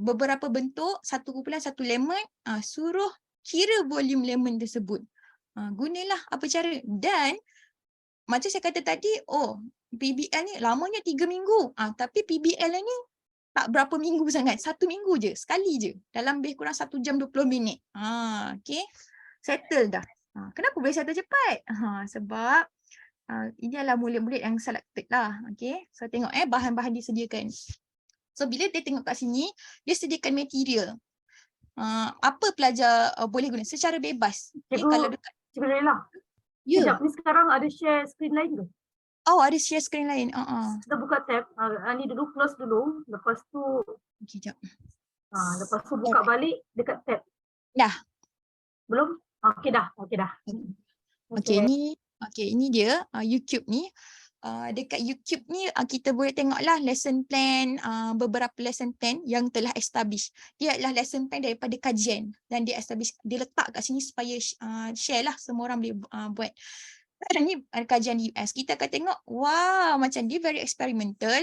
beberapa bentuk, 1 kumpulan 1 lemon, suruh kira volume lemon tersebut. Gunalah apa cara. Dan macam saya kata tadi, PBL ni lamanya 3 minggu. Tapi PBL ni tak berapa minggu sangat, 1 minggu je, sekali je. Dalam lebih kurang 1 jam 20 minit. Okay, settle dah. Kenapa boleh settle cepat? Sebab ini adalah murid-murid yang selected lah. Okay, so tengok bahan-bahan disediakan. So bila dia tengok kat sini, dia sediakan material. Apa pelajar boleh guna secara bebas. Okay, kalau dekat Cikgu Laila. Ya. Sekejap, ni sekarang ada share screen lain ke? Oh, ada share screen lain. Kita buka tab, ni dulu close dulu, lepas tu Okay, jap. buka balik dekat tab. Dah. Belum? Okey dah. Okay, ini dia YouTube ni. Dekat YouTube ni kita boleh tengoklah lesson plan, beberapa lesson plan yang telah establish. Dia adalah lesson plan daripada kajian dan dia establish, dia letak kat sini supaya share lah, semua orang boleh buat. Ni kajian di US. Kita akan tengok, wow, macam dia very experimental.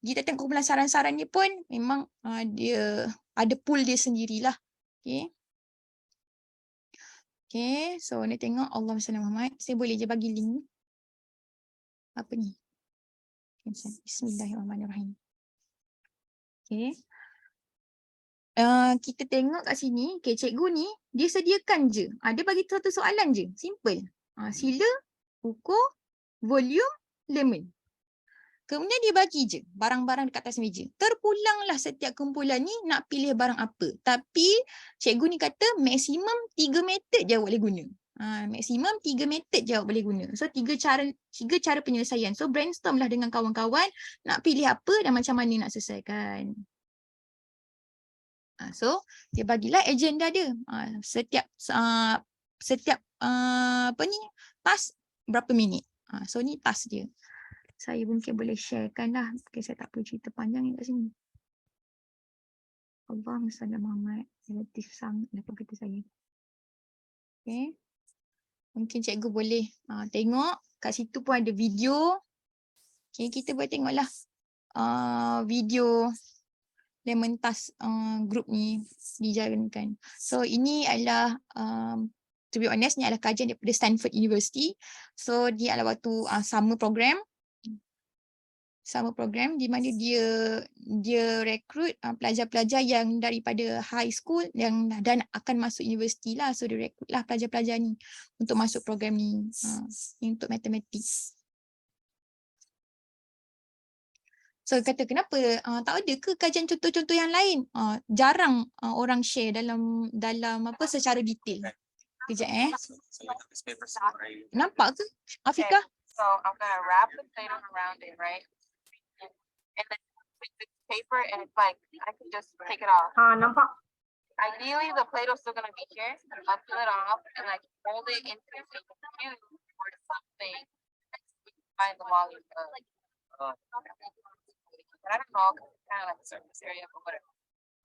Kita tengok kumpulan saran-saran ni pun memang dia ada pool dia sendirilah. Okay. Okay, so ni tengok Allahumma salli ala Muhammad. Saya boleh je bagi link. Apa ni? Bismillahirrahmanirrahim. Okay. Kita tengok kat sini, okay, cikgu ni dia sediakan je. Dia bagi satu soalan je, simple. Sila, ukur, volume, lemon. Kemudian dia bagi je barang-barang dekat atas meja. Terpulanglah setiap kumpulan ni nak pilih barang apa. Tapi cikgu ni kata maksimum 3 method je awak boleh guna. Maksimum 3 method je awak boleh guna. So 3 cara penyelesaian. So brainstorm lah dengan kawan-kawan nak pilih apa dan macam mana nak selesaikan. So dia bagilah agenda dia. Setiap task berapa minit. So ni task dia. Saya mungkin boleh sharekan lah. Okay, saya tak perlu cerita panjang ni kat sini. Allahumma salli ala Muhammad. Relatif sangat dapat kata saya. Okay. Mungkin cikgu boleh tengok. Kat situ pun ada video. Okay, kita boleh tengoklah video lemon task group ni dijalankan. So ini adalah to be honest, ni adalah kajian daripada Stanford University. So dia adalah waktu summer program di mana dia rekrut pelajar-pelajar yang daripada high school dan akan masuk universiti lah. So dia rekrut lah pelajar-pelajar ni untuk masuk program ni untuk matematik. So kata kenapa tak ada ke kajian contoh-contoh yang lain? Jarang orang share dalam secara detail. Kejap nampak ke Afika? So I'm gonna wrap the Play-Doh around it, right? And then with the paper, and it's like I can just take it off. Nampak? Ideally, the Play-Doh's still gonna be here. I'll peel it off and like fold it into a cube or something. Find the volume of. But I don't know, it's kind of like the surface area, but whatever.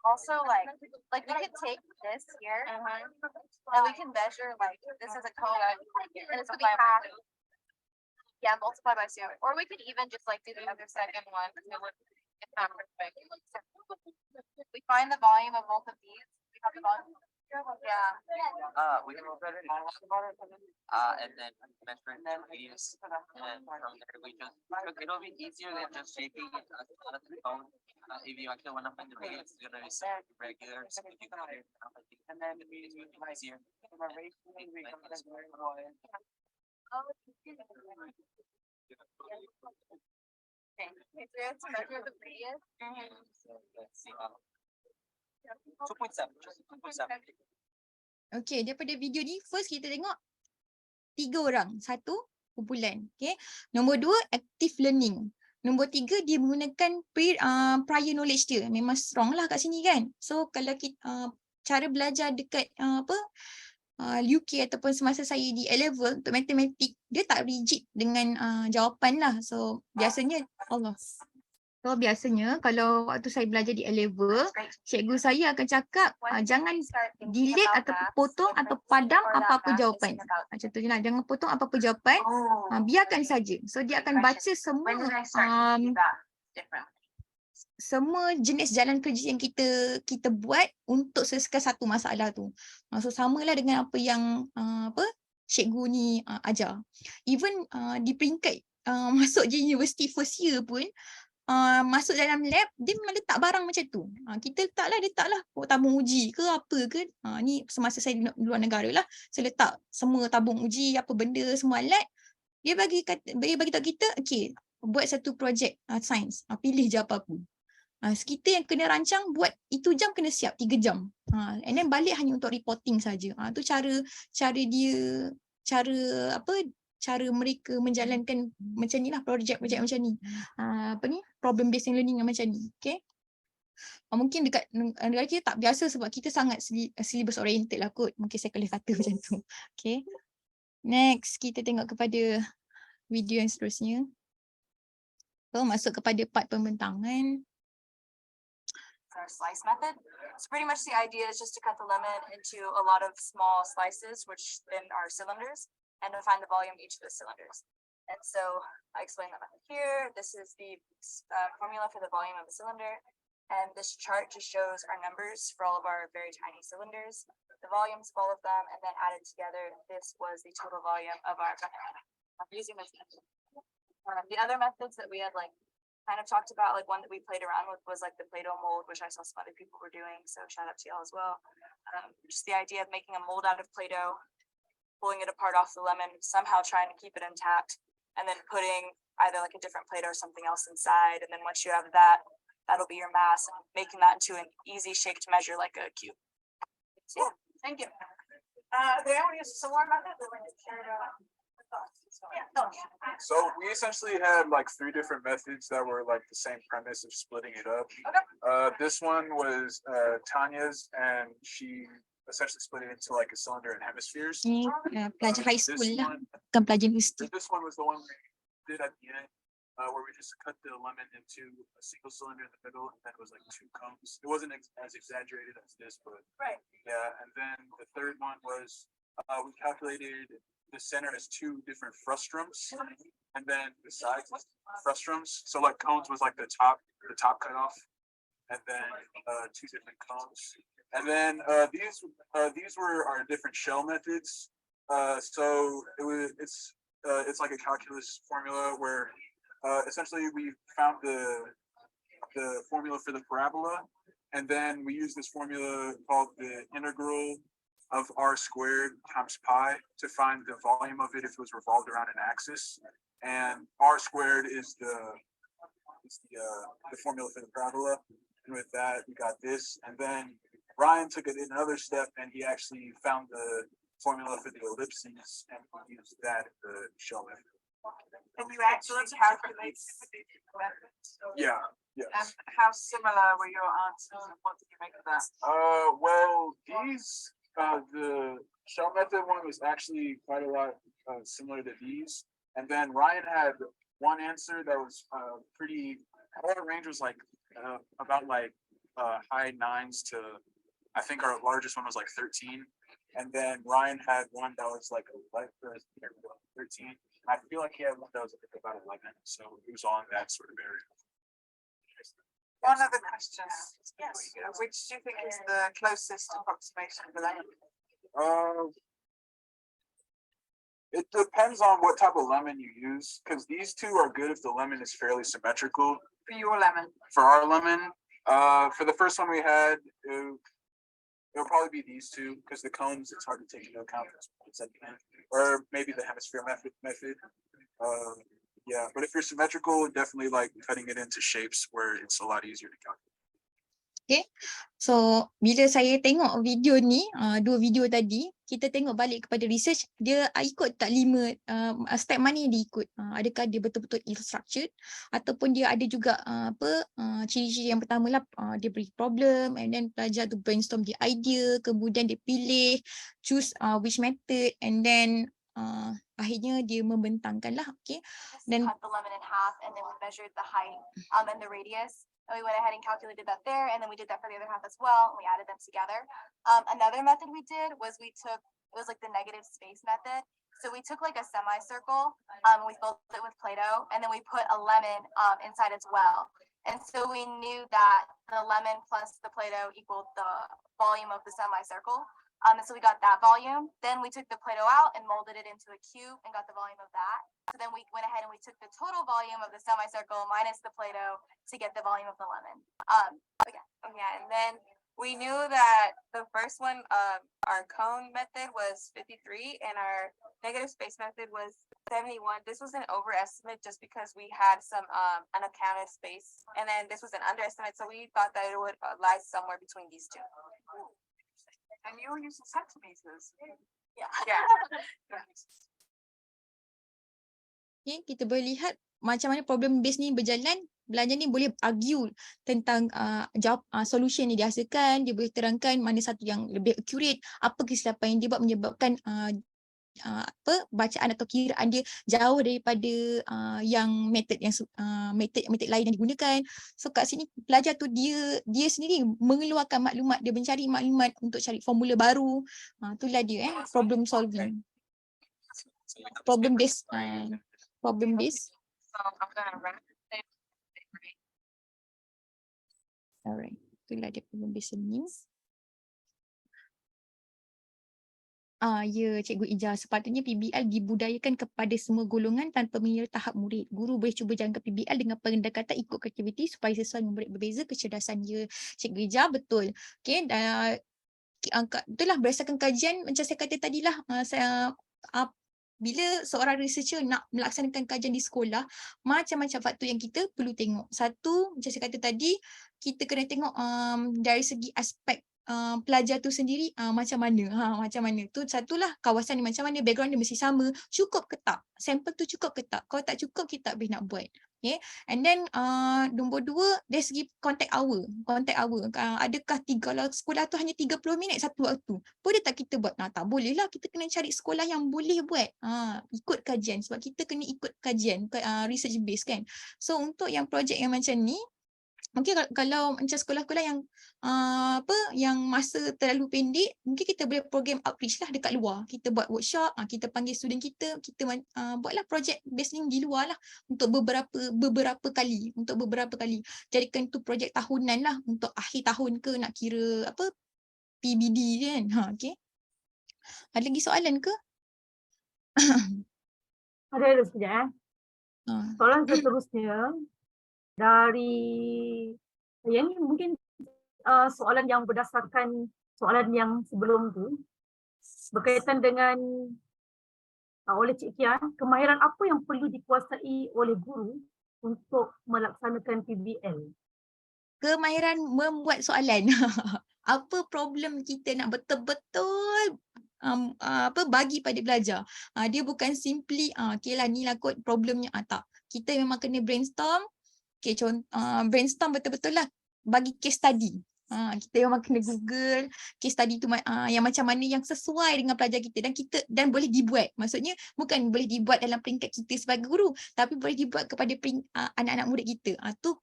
Also, like we could take this here, and we can measure like this is a cone, and it's gonna be half. Yeah, multiply by 0. Or we could even just like do the other second one. It's not perfect. We find the volume of both of these. We have the volume. Yeah. We can look at it. And then measure these, and from there we just. It'll be easier than just shaping it on the phone. If you actually want to find the radius, it's gonna be regular. So if you can figure it out, I think, and then it's going to be easier. Okay, so we have to measure the radius. So let's see. 2.7, just 2.7. Okay, daripada video ni first kita tengok 3 orang, 1 kumpulan. Okay. Nombor 2 active learning. Nombor 3 dia menggunakan prior knowledge dia. Memang strong lah kat sini kan. So kalau kita cara belajar dekat UK ataupun semasa saya di A-level untuk matematik, dia tak rigid dengan jawapan lah. So biasanya kalau waktu saya belajar di A-level, cikgu saya akan cakap jangan delete atau potong atau padam apa-apa jawapan. Contohnya lah, jangan potong apa-apa jawapan, biarkan saja. So dia akan baca semua jenis jalan kerja yang kita buat untuk selesaikan satu masalah tu. So samalah dengan apa yang cikgu ni ajar. Even di peringkat masuk je university first year pun, masuk dalam lab, dia memang letak barang macam tu. Kita letaklah tabung uji ke apa ke. Ni semasa saya di luar negara lah. Saya letak semua tabung uji, apa benda, semua alat. Dia bagi tahu kita, okay, buat satu projek sains. Pilih je apa-apa. Kita yang kena rancang buat itu jam kena siap 3 jam. And then balik hanya untuk reporting saja. Tu cara cara mereka menjalankan macam ni lah, projek macam ni. Problem based learning macam ni. Okay. Mungkin dekat negara kita tak biasa sebab kita sangat syllabus oriented lah kot. Mungkin saya boleh kata macam tu. Okay. Next, kita tengok kepada video yang seterusnya. So, masuk kepada part pembentangan. Our slice method. So pretty much the idea is just to cut the lemon into a lot of small slices, which then are cylinders, and to find the volume of each of the cylinders. And so I explained that method here. This is the formula for the volume of the cylinder. And this chart just shows our numbers for all of our very tiny cylinders, the volumes of all of them, and then added together, this was the total volume of our using this method. The other methods that we had kind of talked about, like one that we played around with was like the Play-Doh mold, which I saw some other people were doing. So shout out to y'all as well. Just the idea of making a mold out of Play-Doh, pulling it apart off the lemon, somehow trying to keep it intact, and then putting either like a different Play-Doh or something else inside. And then once you have that, that'll be your mass, and making that into an easy shaped measure like a cube. So yeah, thank you. They want to use a similar method. So we essentially had like 3 different methods that were like the same premise of splitting it up. This one was Tanya's, and she essentially split it into like a cylinder and hemispheres. Ni pelajar high This school lah, one- bukan pelajar universiti. This one was the one we did at the end, where we just cut the lemon into a single cylinder in the middle, and then it was like 2 cones. It wasn't as exaggerated as this, but Right. yeah. And then the third one was we calculated the center as 2 different frustrums, and then the sides was frustrums. So like cones was like the top cutoff, and then 2 different cones. And then these were our different shell methods. So it's like a calculus formula where essentially we found the formula for the parabola, and then we use this formula called the integral of r squared times pi to find the volume of it if it was revolved around an axis. And r squared is the formula for the parabola. And with that, we got this. And then Ryan took it another step, and he actually found the formula for the ellipses, and we used that in the shell method. And you actually calculate. Yeah, And yes. how similar were your answers, and what did you make of that? Well, these, the shell method one was actually quite a lot similar to these. And then Ryan had one answer that was pretty, our range was like about like high 9s to, I think our largest one was like 13. And then Ryan had one that was like 13. I feel like he had one that was like about 11. So it was on that sort of area. One other question. Yes. Which do you think is the closest approximation of the lemon? It depends on what type of lemon you use, because these 2 are good if the lemon is fairly symmetrical. For your lemon? For our lemon, for the first one we had, it'll probably be these 2, because the cones, it's hard to take into account. Or maybe the hemisphere method. Yeah, but if you're symmetrical, definitely like cutting it into shapes where it's a lot easier to calculate. Okay, so bila saya tengok video ni, 2 video tadi, kita tengok balik kepada research, dia ikut tak 5 step mana yang dia ikut. Adakah dia betul-betul ill-structured, ataupun dia ada juga ciri-ciri yang pertama lah, dia beri problem, and then pelajar tu brainstorm the idea, kemudian dia pilih, choose which method, and then akhirnya dia membentangkan lah. Okay, Then cut the lemon in half, and then we measured the height and the radius. And we went ahead and calculated that there, and then we did that for the other half as well, and we added them together. Another method we did was it was like the negative space method. So we took like a semicircle, we filled it with Play-Doh, and then we put a lemon inside as well. And so we knew that the lemon plus the Play-Doh equaled the volume of the semicircle. And so we got that volume. Then we took the Play-Doh out and molded it into a cube and got the volume of that. So then we went ahead and we took the total volume of the semicircle minus the Play-Doh to get the volume of the lemon. Yeah, and then we knew that the first one, our cone method was 53 and our negative space method was 71. This was an overestimate just because we had some unaccounted space, and then this was an underestimate, so we thought that it would lie somewhere between these 2. And you were using centimeters. Yeah. Okay, kita boleh lihat macam mana problem base ni berjalan. Belajar ni boleh argue tentang solution yang dihasilkan, dia boleh terangkan mana satu yang lebih accurate, apa kesilapan yang dia buat menyebabkan bacaan atau kiraan dia jauh daripada yang method lain yang digunakan. So kat sini pelajar tu dia sendiri mengeluarkan maklumat, dia mencari maklumat untuk cari formula baru. Itulah dia problem solving. Problem based. Problem based. So I'm gonna wrap it. Alright. Itulah dia problem based learning. Ya, Cikgu Ija. Sepatutnya PBL dibudayakan kepada semua golongan tanpa mengira tahap murid. Guru boleh cuba jalankan PBL dengan pendekatan ikut aktiviti supaya sesuai murid berbeza kecerdasan dia. Cikgu Ija, betul. Okay, dan itulah berdasarkan kajian macam saya kata tadilah, bila seorang researcher nak melaksanakan kajian di sekolah, macam-macam faktor yang kita perlu tengok. Satu, macam saya kata tadi, kita kena tengok dari segi aspek pelajar tu sendiri macam mana. Macam mana. Tu satulah, kawasan ni macam mana, background dia mesti sama, cukup ke tak? Sampel tu cukup ke tak? Kalau tak cukup, kita tak boleh nak buat. Okay. And then nombor 2, dari segi contact hour. Adakah kalau sekolah tu hanya 30 minit satu waktu, boleh tak kita buat? Tak boleh lah, kita kena cari sekolah yang boleh buat. Ikut kajian, sebab kita kena ikut kajian, research base kan. So untuk yang projek yang macam ni, mungkin kalau macam sekolah-sekolah yang yang masa terlalu pendek, mungkin kita boleh program outreach lah dekat luar. Kita buat workshop, kita panggil student kita buatlah projek based ni di luar lah untuk beberapa kali. Jadikan tu projek tahunan lah, untuk akhir tahun ke nak kira PBD kan. Okay. Ada lagi soalan ke? Ada sekejap. Soalan seterusnya dari yang ni mungkin soalan yang berdasarkan soalan yang sebelum tu, berkaitan dengan oleh Cik Kia, kemahiran apa yang perlu dikuasai oleh guru untuk melaksanakan PBL? Kemahiran membuat soalan. Apa problem kita nak betul-betul bagi pada pelajar. Dia bukan simply okay lah ni lah kot problemnya, tak. Kita memang kena brainstorm. Okay, brainstorm betul-betul lah, bagi case study. Kita memang kena Google case study tu yang macam mana yang sesuai dengan pelajar kita, dan boleh dibuat. Maksudnya bukan boleh dibuat dalam peringkat kita sebagai guru, tapi boleh dibuat kepada anak-anak murid kita. Tu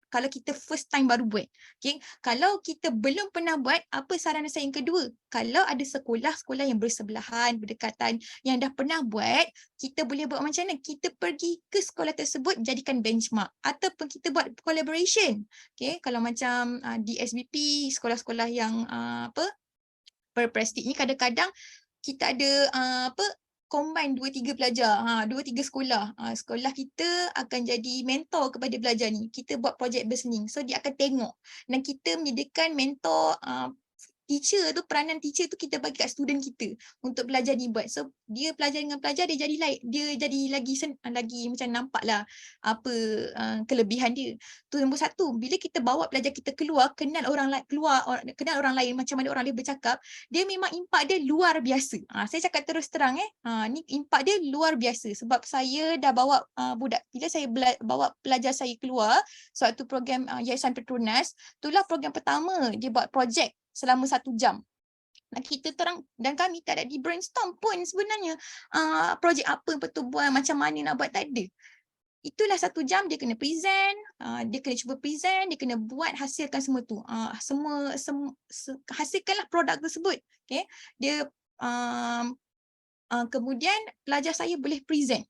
kalau kita first time baru buat. Okay. Kalau kita belum pernah buat, apa saranan saya yang kedua? Kalau ada sekolah-sekolah yang bersebelahan, berdekatan, yang dah pernah buat, kita boleh buat macam mana? Kita pergi ke sekolah tersebut, jadikan benchmark. Ataupun kita buat collaboration. Okay. Kalau macam di SBP, sekolah-sekolah yang berprestij ni, kadang-kadang kita ada combine 2-3 pelajar, 2-3 sekolah. Sekolah kita akan jadi mentor kepada pelajar ni. Kita buat project listening. So dia akan tengok. Dan kita menyediakan mentor, teacher tu, peranan teacher tu kita bagi kat student kita untuk belajar ni buat. So dia belajar dengan pelajar, dia jadi lagi macam nampak lah apa kelebihan dia. Tu nombor 1. Bila kita bawa pelajar kita keluar, kenal orang lain, macam mana orang lain bercakap, dia memang impak dia luar biasa. Saya cakap terus terang ni impak dia luar biasa, sebab saya dah bawa bila saya bawa pelajar saya keluar suatu program Yayasan Petronas, itulah program pertama dia buat projek selama 1 jam. Kita terang, dan kami tak ada di brainstorm pun sebenarnya projek apa yang betul buat, macam mana nak buat, tak ada. Itulah 1 jam dia kena present, dia kena cuba present, dia kena buat, hasilkan semua tu. Hasilkanlah produk tersebut. Okay? Dia kemudian pelajar saya boleh present.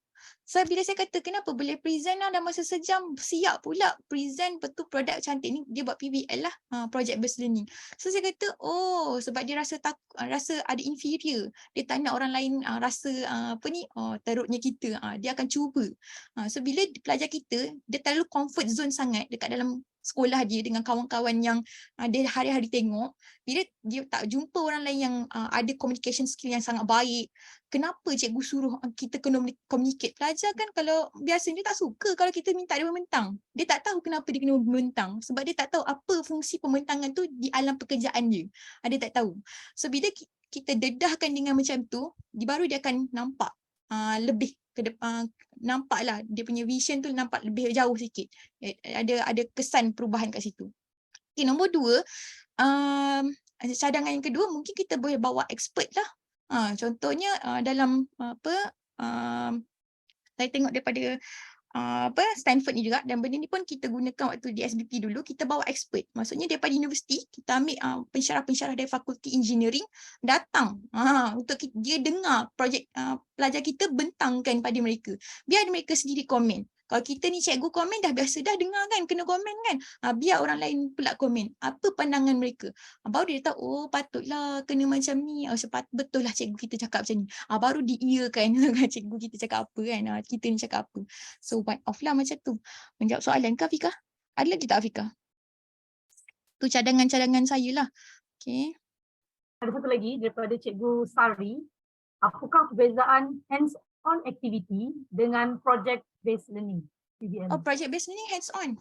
So bila saya kata kenapa boleh present dalam masa sejam, siap pula present betul produk cantik ni, dia buat PBL lah, project based learning. So saya kata sebab dia rasa ada inferior, dia tak nak orang lain rasa teruknya kita, dia akan cuba. So bila pelajar kita, dia terlalu comfort zone sangat dekat dalam sekolah dia dengan kawan-kawan yang dia hari-hari tengok, bila dia tak jumpa orang lain yang ada communication skill yang sangat baik, kenapa cikgu suruh kita kena communicate? Pelajar kan kalau biasanya dia tak suka kalau kita minta dia membentang. Dia tak tahu kenapa dia kena membentang, sebab dia tak tahu apa fungsi pembentangan tu di alam pekerjaan dia. Dia tak tahu. So bila kita dedahkan dengan macam tu, baru dia akan nampak lebih nampaklah dia punya vision tu nampak lebih jauh sikit. Ada kesan perubahan kat situ. Okay, nombor 2, cadangan yang kedua mungkin kita boleh bawa expert lah. Contohnya dalam saya tengok daripada Stanford ni juga, dan benda ni pun kita gunakan waktu di SBP dulu, kita bawa expert. Maksudnya daripada universiti kita ambil pensyarah-pensyarah dari fakulti engineering datang untuk dia dengar projek pelajar kita, bentangkan pada mereka. Biar mereka sendiri komen. Kalau kita ni cikgu komen dah biasa dah dengar kan, kena komen kan. Biar orang lain pula komen. Apa pandangan mereka. Baru dia tahu, oh patutlah kena macam ni. Betul lah cikgu kita cakap macam ni. Baru diiyakan cikgu kita cakap apa kan. Kita ni cakap apa. So one off lah macam tu. Menjawab soalan ke Afika? Ada lagi tak Afika? Tu cadangan-cadangan saya lah. Okay. Ada satu lagi daripada Cikgu Sari. Apakah perbezaan hands-on activity dengan project-based learning? PBL. Project based learning hands on.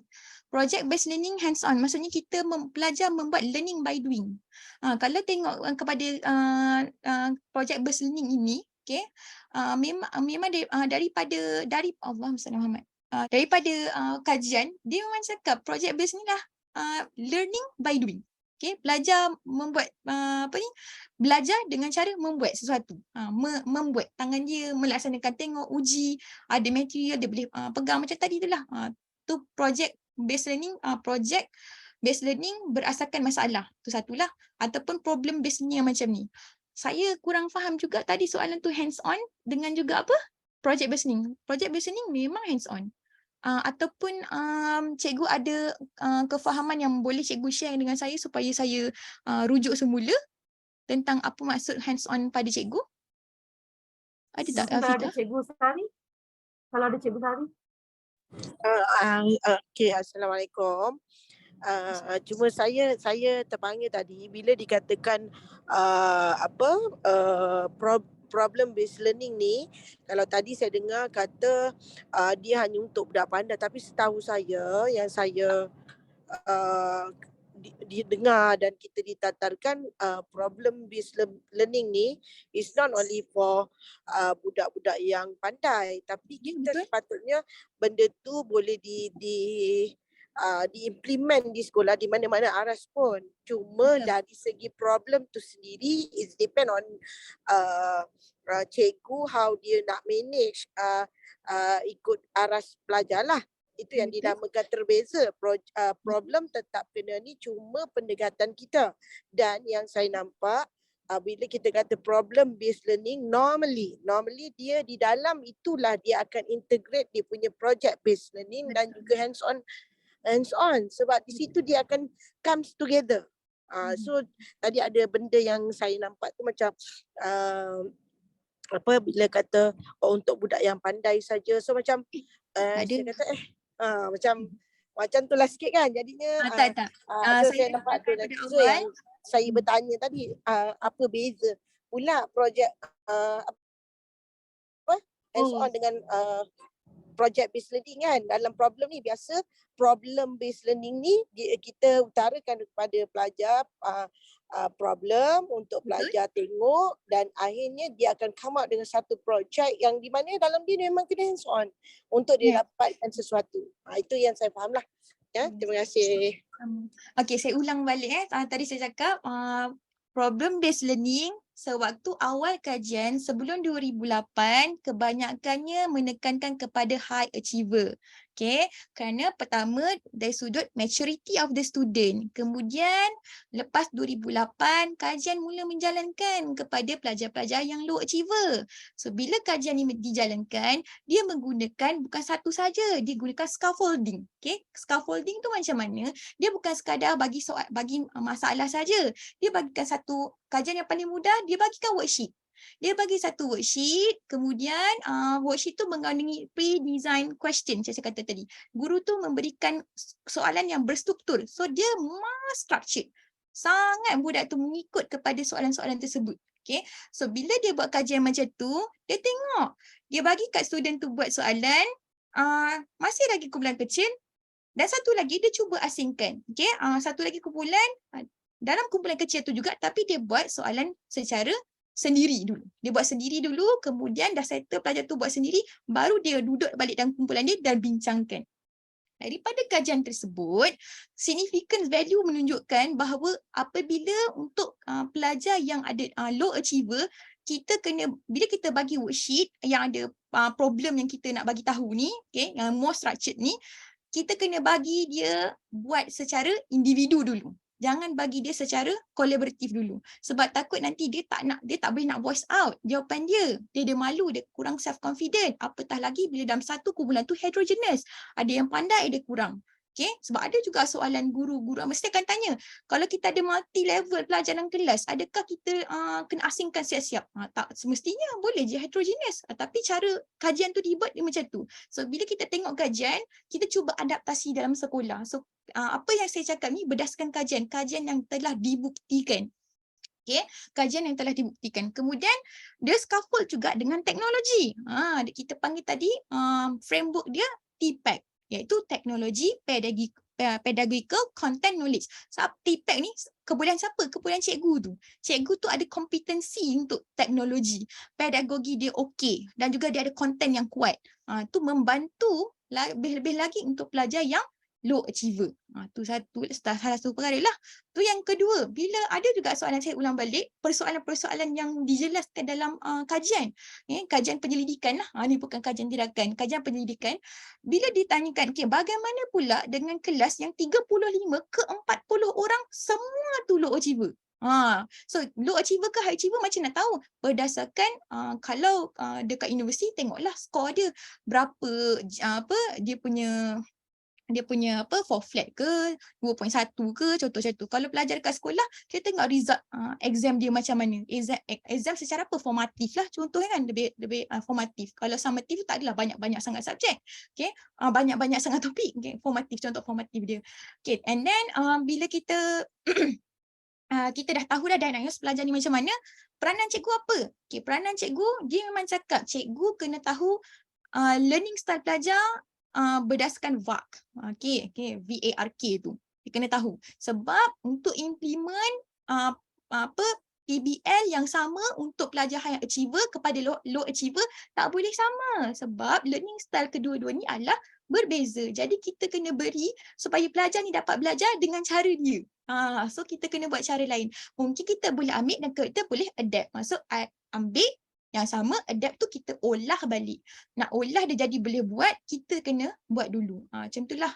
Project based learning hands on. Maksudnya kita belajar membuat learning by doing. Kalau tengok kepada project based learning ini, okay, memang daripada kajian dia memang cakap project based ni lah learning by doing. Okay, belajar membuat belajar dengan cara membuat sesuatu. Membuat tangan dia melaksanakan, tengok, uji, ada material dia boleh pegang macam tadi tu lah. Tu project based learning, project based learning berasaskan masalah. Tu satulah. Ataupun problem based learning yang macam ni. Saya kurang faham juga tadi soalan tu hands on dengan juga apa? Project based learning. Project based learning memang hands on. Ataupun cikgu ada kefahaman yang boleh cikgu share dengan saya supaya saya rujuk semula tentang apa maksud hands on pada cikgu? Ada tak Kalau ada Afika? Cikgu Sari? Kalau ada Cikgu Sari? Okay, Assalamualaikum. Cuma saya terpanggil tadi bila dikatakan problem based learning ni, kalau tadi saya dengar kata dia hanya untuk budak pandai, tapi setahu saya yang saya didengar dan kita ditatarkan problem based learning ni is not only for budak-budak yang pandai, tapi kita sepatutnya benda tu boleh diimplement di sekolah di mana-mana aras pun. Cuma dari segi problem tu sendiri is depend on cikgu how dia nak manage ikut aras pelajar lah. Itu yang dinamakan terbeza. Problem tetap kena ni, cuma pendekatan kita. Dan yang saya nampak bila kita kata problem based learning, normally dia di dalam itulah dia akan integrate dia punya project based learning dan juga hands on, sebab di situ dia akan comes together. So tadi ada benda yang saya nampak tu macam bila kata untuk budak yang pandai saja, so macam saya kata macam tu lah sikit kan jadinya. So saya nampak tu, so yang saya bertanya tadi apa beza pula projek hands on dengan project based learning kan. Dalam problem ni biasa problem based learning ni kita utarakan kepada pelajar problem untuk pelajar tengok, dan akhirnya dia akan come out dengan satu projek yang di mana dalam dia memang kena hands on untuk dia dapatkan sesuatu. Itu yang saya faham lah. Terima kasih. Okay, saya ulang balik tadi saya cakap problem based learning sewaktu awal kajian sebelum 2008 kebanyakannya menekankan kepada high achiever. Okay, kerana pertama dari sudut maturity of the student. Kemudian lepas 2008 kajian mula menjalankan kepada pelajar-pelajar yang low achiever. So bila kajian ini dijalankan, dia menggunakan bukan satu saja, dia gunakan scaffolding. Okay, scaffolding tu macam mana? Dia bukan sekadar bagi masalah saja. Dia bagikan satu kajian yang paling mudah, dia bagikan worksheet. Dia bagi satu worksheet, kemudian worksheet tu mengandungi pre-design question, saya kata tadi. Guru tu memberikan soalan yang berstruktur. So dia mass structured. Sangat budak tu mengikut kepada soalan-soalan tersebut. Okay. So bila dia buat kajian macam tu, dia tengok. Dia bagi kat student tu buat soalan, masih lagi kumpulan kecil, dan satu lagi dia cuba asingkan. Okay. Satu lagi kumpulan, dalam kumpulan kecil tu juga, tapi dia buat soalan secara sendiri dulu. Dia buat sendiri dulu, kemudian dah settle pelajar tu buat sendiri, baru dia duduk balik dalam kumpulan dia dan bincangkan. Daripada kajian tersebut, significant value menunjukkan bahawa apabila untuk pelajar yang ada low achiever, kita kena, bila kita bagi worksheet yang ada problem yang kita nak bagi tahu ni, okay, yang more structured ni, kita kena bagi dia buat secara individu dulu. Jangan bagi dia secara kolaboratif dulu. Sebab takut nanti dia tak boleh nak voice out jawapan dia. Dia malu, dia kurang self confident. Apatah lagi bila dalam satu kumpulan tu heterogeneous. Ada yang pandai, ada kurang. Okay? Sebab ada juga soalan guru-guru mesti akan tanya, kalau kita ada multi level pelajar dalam kelas, adakah kita kena asingkan siap-siap? Tak semestinya, boleh je heterogeneous. Tapi cara kajian tu dibuat dia macam tu. So bila kita tengok kajian, kita cuba adaptasi dalam sekolah. So apa yang saya cakap ni berdasarkan kajian yang telah dibuktikan. Okay, kajian yang telah dibuktikan. Kemudian dia scaffold juga dengan teknologi. Kita panggil tadi framework dia TPACK, iaitu teknologi pedagogical content knowledge. So TPACK ni kebolehan siapa? Kebolehan cikgu tu. Cikgu tu ada kompetensi untuk teknologi. Pedagogi dia okey dan juga dia ada konten yang kuat. Tu membantu lebih-lebih lagi untuk pelajar yang low achiever. Tu salah satu perkara lah. Tu yang kedua, bila ada juga soalan saya ulang balik, persoalan-persoalan yang dijelaskan dalam kajian. Kajian penyelidikan lah. Ni bukan kajian tindakan, kajian penyelidikan. Bila ditanyakan, bagaimana pula dengan kelas yang 35 ke 40 orang semua tu low achiever? So low achiever ke high achiever macam nak tahu? Berdasarkan kalau dekat universiti tengoklah skor dia berapa, dia punya 4 flat ke 2.1 ke, contoh macam tu. Kalau pelajar kat sekolah, kita tengok result exam dia macam mana. Exam secara performatif lah, contoh kan, lebih formatif. Kalau summative tak adalah banyak-banyak sangat subjek. Okay? Banyak-banyak sangat topik. Okay? Formatif, contoh formatif dia. Okay. And then bila kita kita dah tahu dah diagnosis pelajar ni macam mana, peranan cikgu apa? Okay, peranan cikgu, dia memang cakap cikgu kena tahu learning style pelajar berdasarkan VARK. VARK tu. Dia kena tahu. Sebab untuk implement PBL yang sama untuk pelajar high achiever kepada low achiever tak boleh sama. Sebab learning style kedua-dua ni adalah berbeza. Jadi kita kena beri supaya pelajar ni dapat belajar dengan cara dia. So kita kena buat cara lain. Mungkin kita boleh ambil dan kita boleh adapt. Maksud ambil yang sama, adapt tu kita olah balik. Nak olah dia jadi boleh buat, kita kena buat dulu. Macam itulah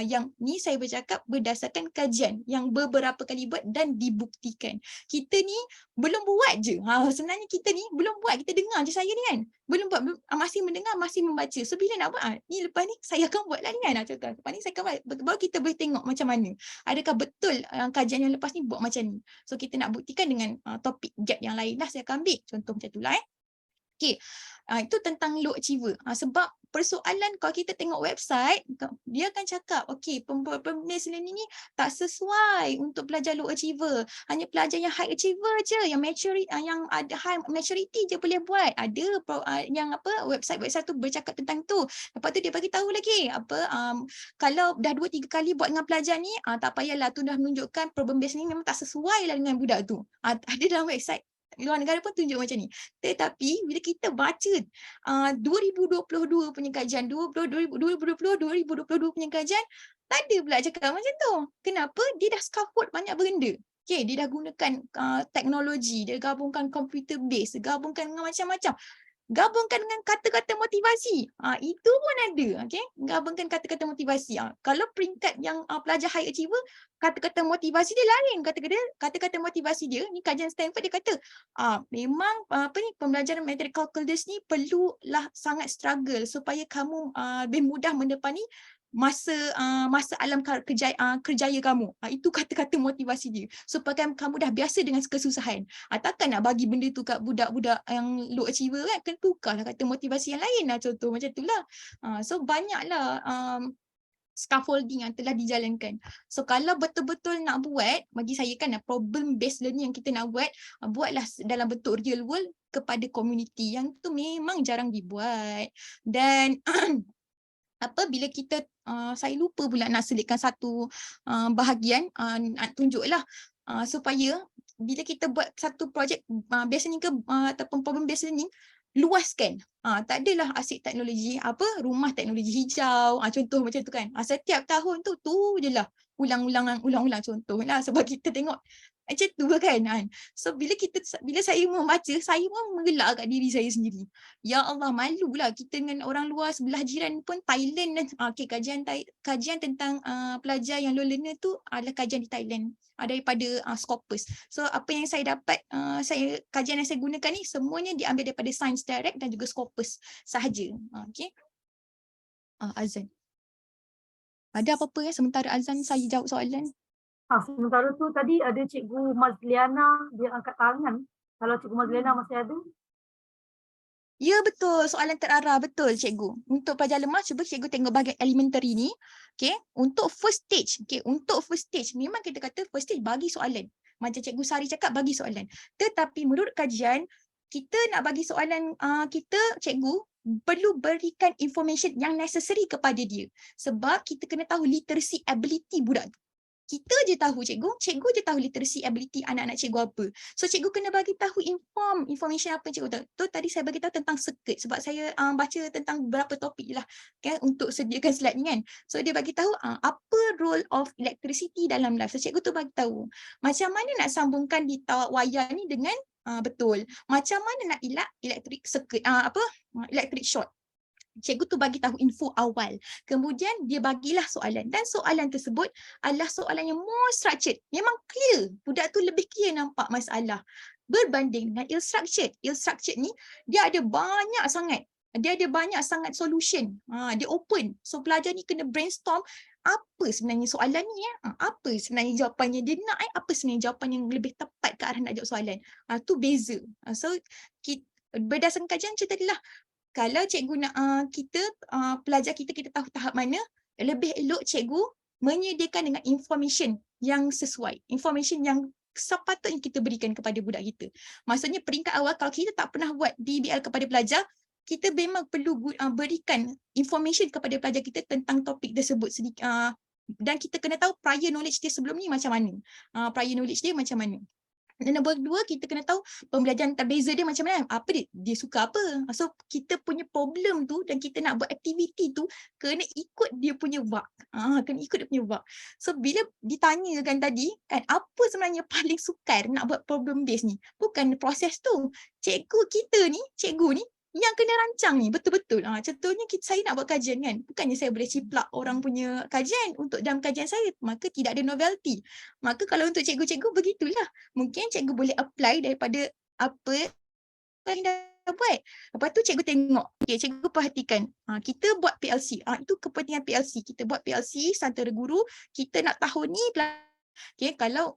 yang ni saya bercakap berdasarkan kajian yang beberapa kali buat dan dibuktikan. Kita ni belum buat je. Sebenarnya kita ni belum buat, kita dengar je saya ni kan. Belum buat, masih mendengar, masih membaca. So bila nak buat, ni lepas ni saya akan buat lah ni kan. Lepas ni saya akan buat, baru kita boleh tengok macam mana. Adakah betul kajian yang lepas ni buat macam ni. So kita nak buktikan dengan topik gap yang lain lah saya akan ambil. Contoh macam tu lah Okay. Itu tentang low achiever. Sebab persoalan kalau kita tengok website, dia akan cakap, pembelajaran learning ni tak sesuai untuk pelajar low achiever. Hanya pelajar yang high achiever je, yang maturity, yang ada high maturity je boleh buat. Ada yang website-website tu bercakap tentang tu. Lepas tu dia bagi tahu lagi, kalau dah 2-3 kali buat dengan pelajar ni, tak payahlah, tu dah menunjukkan problem base ni memang tak sesuai lah dengan budak tu. Ada dalam website luar negara pun tunjuk macam ni. Tetapi bila kita baca 2022 punya kajian, 2020-2022 punya kajian, tak ada pula cakap macam tu. Kenapa? Dia dah scaffold banyak benda. Okay, dia dah gunakan teknologi, dia gabungkan computer base, gabungkan dengan macam-macam. Gabungkan dengan kata-kata motivasi. Itu pun ada. Okay? Gabungkan kata-kata motivasi. Kalau peringkat yang pelajar high achiever, kata-kata motivasi dia lain. Kata-kata motivasi dia, ni kajian Stanford dia kata, memang pembelajaran materi calculus ni perlulah sangat struggle supaya kamu lebih mudah mendepani masa alam kerjaya kamu. Itu kata-kata motivasi dia. Supaya kamu dah biasa dengan kesusahan. Takkan nak bagi benda tu kat budak-budak yang low achiever kan, kena tukarlah kata motivasi yang lain lah, contoh macam tu lah. So banyaklah scaffolding yang telah dijalankan. So kalau betul-betul nak buat, bagi saya kan problem based learning yang kita nak buat, buatlah dalam bentuk real world kepada community. Yang tu memang jarang dibuat. Dan bila kita saya lupa pula nak selitkan satu bahagian, tunjuklah supaya bila kita buat satu projek based learning ke ataupun problem based learning, luaskan. Tak adalah asyik teknologi rumah teknologi hijau. Contoh macam tu kan. Setiap tahun tu je lah ulang-ulang contohlah, sebab kita tengok macam tu kan. So bila saya membaca, saya pun menggelak kat diri saya sendiri. Ya Allah, malulah kita dengan orang luar sebelah jiran pun Thailand dan kajian tentang pelajar yang low learner tu adalah kajian di Thailand daripada Scopus. So apa yang saya dapat, kajian yang saya gunakan ni semuanya diambil daripada Science Direct dan juga Scopus sahaja. Okey. Azan. Ada apa-apa ya sementara Azan saya jawab soalan? Sementara tu tadi ada Cikgu Mazliana, dia angkat tangan. Kalau Cikgu Mazliana masih ada. Ya betul, soalan terarah betul cikgu. Untuk pelajar lemah, cuba cikgu tengok bahagian elementary ni. Okay, untuk first stage, memang kita kata first stage bagi soalan. Macam Cikgu Sari cakap, bagi soalan. Tetapi menurut kajian, kita nak bagi soalan cikgu perlu berikan information yang necessary kepada dia. Sebab kita kena tahu literacy ability budak tu. Kita je tahu cikgu je tahu literacy ability anak-anak cikgu apa. So cikgu kena bagi tahu information apa cikgu tahu. Tu tadi saya bagi tahu tentang circuit sebab saya baca tentang beberapa topik lah untuk sediakan slide ni kan. So dia bagi tahu apa role of electricity dalam life. So cikgu tu bagi tahu macam mana nak sambungkan di wayar ni dengan betul. Macam mana nak electric circuit electric short. Cikgu tu bagi tahu info awal. Kemudian dia bagilah soalan. Dan soalan tersebut adalah soalan yang more structured. Memang clear. Budak tu lebih clear nampak masalah. Berbanding dengan ill-structured. Ill-structured ni dia ada banyak sangat. Dia ada banyak sangat solution. Dia open. So pelajar ni kena brainstorm apa sebenarnya soalan ni apa sebenarnya jawapannya dia nak apa sebenarnya jawapan yang lebih tepat ke arah nak jawab soalan. Tu beza. So berdasarkan kajian macam tadi lah. Kalau cikgu nak pelajar kita tahu tahap mana, lebih elok cikgu menyediakan dengan information yang sesuai, information yang sepatutnya kita berikan kepada budak kita. Maksudnya peringkat awal kalau kita tak pernah buat DBL kepada pelajar, kita memang perlu berikan information kepada pelajar kita tentang topik tersebut sedikit, dan kita kena tahu prior knowledge dia sebelum ni macam mana. Prior knowledge dia macam mana. Dan nombor dua, kita kena tahu pembelajaran terbeza dia macam mana. Apa dia suka apa. So kita punya problem tu dan kita nak buat aktiviti tu kena ikut dia punya vak. Kena ikut dia punya vak. So bila ditanyakan tadi, kan apa sebenarnya paling sukar nak buat problem base ni? Bukan proses tu. Cikgu ni yang kena rancang ni betul-betul. Contohnya saya nak buat kajian kan. Bukannya saya boleh ciplak orang punya kajian untuk dalam kajian saya. Maka tidak ada novelty. Maka kalau untuk cikgu-cikgu begitulah. Mungkin cikgu boleh apply daripada apa yang dah buat. Lepas tu cikgu tengok. Okay, cikgu perhatikan. Kita buat PLC. Itu kepentingan PLC. Kita buat PLC antara guru. Kita nak tahu ni okay, kalau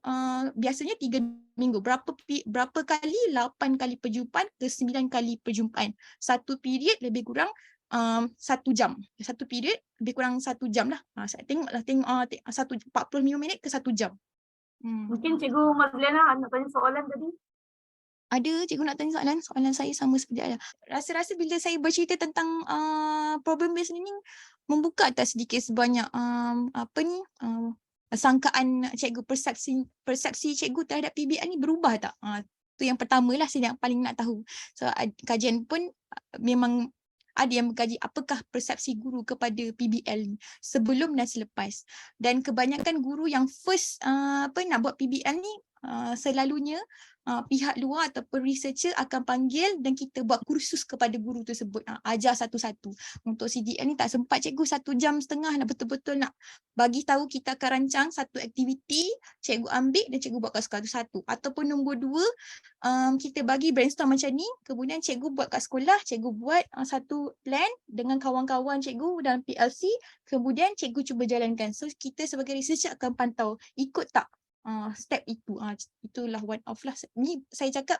biasanya 3 minggu, berapa kali? 8 kali perjumpaan ke 9 kali perjumpaan. Satu period lebih kurang 1 jam. Satu period lebih kurang 1 jam lah. Saya tengok 45 minit ke 1 jam. Mungkin Cikgu Mazliana nak tanya soalan tadi. Ada cikgu nak tanya soalan? Soalan saya sama seperti ada. Rasa-rasa bila saya bercerita tentang problem based learning, membuka tak sedikit sebanyak sangkaan cikgu, persepsi cikgu terhadap PBL ni berubah tak? Tu yang pertama lah saya yang paling nak tahu. So kajian pun memang ada yang mengkaji apakah persepsi guru kepada PBL ni sebelum dan selepas. Dan kebanyakan guru yang first nak buat PBL ni selalunya pihak luar ataupun researcher akan panggil dan kita buat kursus kepada guru tersebut, ajar satu-satu. Untuk CDL ni tak sempat cikgu 1.5 jam nak betul-betul nak bagi tahu. Kita akan rancang satu aktiviti, cikgu ambil dan cikgu buat kat sekolah tu satu. Ataupun nombor 2, kita bagi brainstorm macam ni, kemudian cikgu buat kat sekolah, cikgu buat satu plan dengan kawan-kawan cikgu dalam PLC, kemudian cikgu cuba jalankan. So kita sebagai researcher akan pantau ikut tak step itu. Itulah one of lah. Ni saya cakap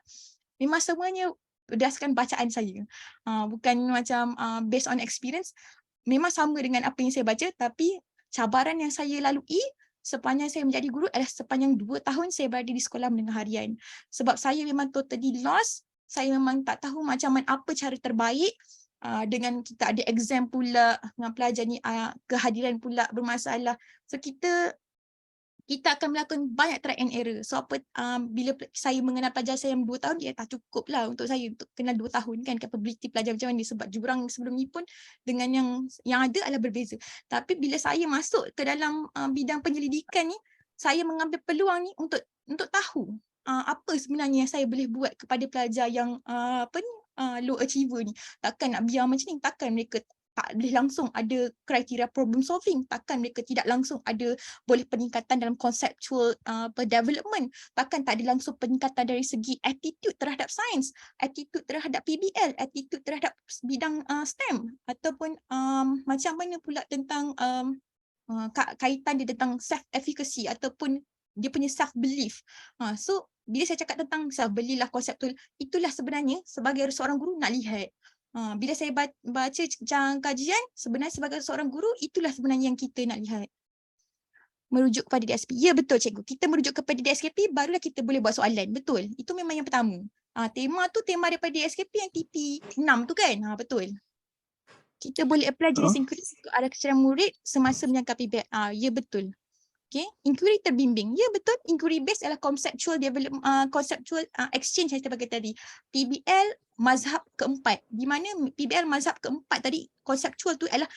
memang semuanya berdasarkan bacaan saya. Bukan macam based on experience. Memang sama dengan apa yang saya baca, tapi cabaran yang saya lalui sepanjang saya menjadi guru adalah sepanjang 2 tahun saya berada di sekolah menengah harian. Sebab saya memang totally lost. Saya memang tak tahu macam mana apa cara terbaik. Dengan kita ada exam pula, dengan pelajar ni kehadiran pula bermasalah. So kita kita akan melakukan banyak try and error. So bila saya mengenal pelajar saya yang 2 tahun, dia tak cukup lah untuk saya untuk kenal 2 tahun kan capability pelajar macam mana, sebab jurang sebelum ni pun dengan yang ada adalah berbeza. Tapi bila saya masuk ke dalam bidang penyelidikan ni, saya mengambil peluang ni untuk tahu apa sebenarnya yang saya boleh buat kepada pelajar yang low achiever ni. Takkan nak biar macam ni, takkan mereka tak boleh langsung ada kriteria problem solving, takkan mereka tidak langsung ada boleh peningkatan dalam conceptual development, takkan tak ada langsung peningkatan dari segi attitude terhadap sains, attitude terhadap PBL, attitude terhadap bidang STEM, ataupun macam mana pula tentang kaitan dia tentang self efficacy ataupun dia punya self belief. So bila saya cakap tentang self belief lah, konseptual, itulah sebenarnya sebagai seorang guru nak lihat. Bila saya baca kajian, sebenarnya sebagai seorang guru, itulah sebenarnya yang kita nak lihat. Merujuk kepada DSP. Ya betul cikgu, kita merujuk kepada DSKP, barulah kita boleh buat soalan. Betul, itu memang yang pertama. Tema tu tema daripada DSKP yang TP 6 tu kan. Betul. Kita boleh apply jenis inquiry ke arah kecerdasan murid semasa menyangka PBL. Ya betul. Okay, inquiry terbimbing. Ya betul, inquiry based adalah conceptual development, conceptual exchange yang kita bagi tadi. PBL mazhab keempat. Di mana PBL mazhab keempat tadi, conceptual tu adalah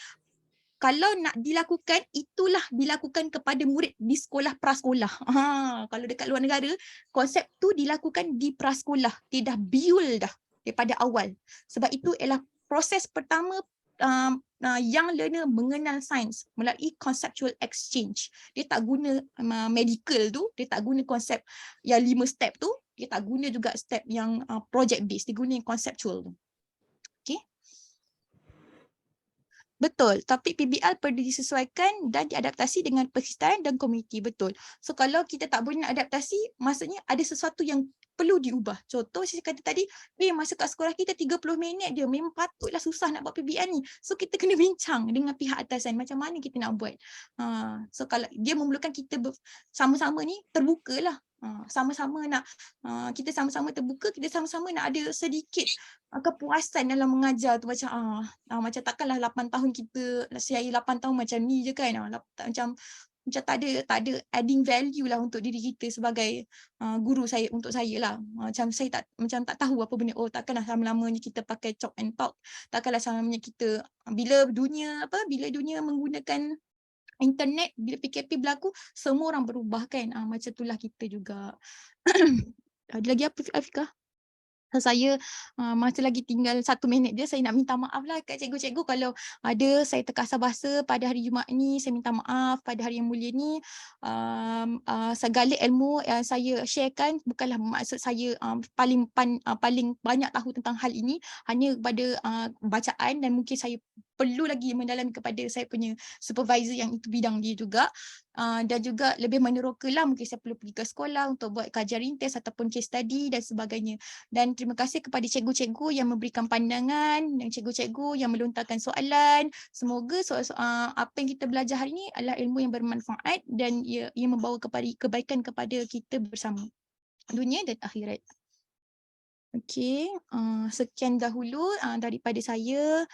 kalau nak dilakukan, itulah dilakukan kepada murid di sekolah prasekolah. Kalau dekat luar negara, konsep tu dilakukan di prasekolah. Dia dah build dah daripada awal. Sebab itu ialah proses pertama young learner mengenal sains melalui conceptual exchange. Dia tak guna medical tu, dia tak guna konsep yang 5 step tu, dia tak guna juga step yang project based, dia guna yang conceptual tu. Okay. Betul, tapi PBL perlu disesuaikan dan diadaptasi dengan persistahan dan komuniti. Betul. So kalau kita tak boleh nak adaptasi, maksudnya ada sesuatu yang perlu diubah. Contoh saya kata tadi, masa kat sekolah kita 30 minit dia, memang patutlah susah nak buat PBL ni. So kita kena bincang dengan pihak atasan macam mana kita nak buat. So kalau dia memerlukan kita sama-sama ni terbukalah. Sama-sama nak kita sama-sama terbuka, kita sama-sama nak ada sedikit kepuasan dalam mengajar tu, macam macam takkanlah 8 tahun kita, saya 8 tahun macam ni je kan, macam tak ada adding value lah untuk diri kita sebagai guru saya, untuk saya lah. Macam saya tak tahu apa benda. Takkanlah lama-lamanya kita pakai chalk and talk, takkanlah lama-lamanya kita bila dunia menggunakan internet, bila PKP berlaku, semua orang berubah kan. Macam itulah kita juga. Ada lagi apa Afiqah? Saya masih lagi tinggal 1 minit dia, saya nak minta maaf lah kat cikgu-cikgu kalau ada saya terkasar bahasa pada hari Jumaat ni. Saya minta maaf pada hari yang mulia ni. Segala ilmu yang saya sharekan bukanlah maksud saya paling banyak tahu tentang hal ini, hanya pada bacaan, dan mungkin saya perlu lagi mendalami kepada saya punya supervisor yang itu bidang dia juga. Dan juga lebih meneroka lah, mungkin saya perlu pergi ke sekolah untuk buat kajian rintis ataupun case study dan sebagainya. Dan terima kasih kepada cikgu-cikgu yang memberikan pandangan dan cikgu-cikgu yang melontarkan soalan. Semoga apa yang kita belajar hari ini adalah ilmu yang bermanfaat dan ia membawa kepada kebaikan kepada kita bersama, dunia dan akhirat. Okey, sekian dahulu daripada saya.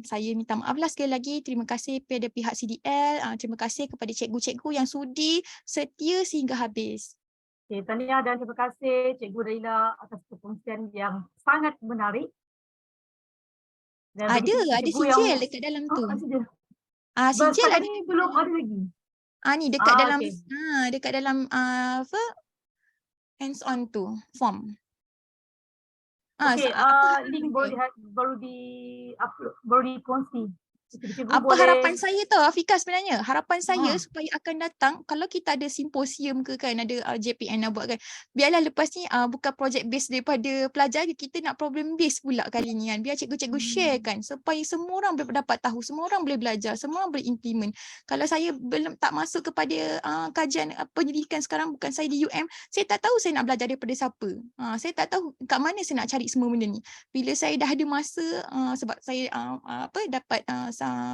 Saya minta maaf lah sekali lagi. Terima kasih kepada pihak CDL. Terima kasih kepada cikgu-cikgu yang sudi setia sehingga habis. Okay, tahniah dan terima kasih Cikgu Daila atas perkongsian yang sangat menarik. Dan bagi Ada cikgu sijil dekat dalam tu. Sijil. Sijil ada. Ni belum ada lagi. Ni dekat dalam okay. dekat dalam apa? Hands on tu, form. Okay, link baru di-upload, baru dikongsi. Apa harapan saya tau Afiqah sebenarnya? Harapan saya supaya akan datang, kalau kita ada simposium ke kan, ada JPN nak buat kan, biarlah lepas ni bukan project based daripada pelajar, kita nak problem based pula kali ni kan. Biar cikgu-cikgu share kan, supaya semua orang boleh dapat tahu, semua orang boleh belajar, semua orang boleh implement. Kalau saya belum tak masuk kepada kajian pendidikan sekarang, bukan saya di UM, saya tak tahu saya nak belajar daripada siapa. Saya tak tahu kat mana saya nak cari semua benda ni. Bila saya dah ada masa, sebab saya dapat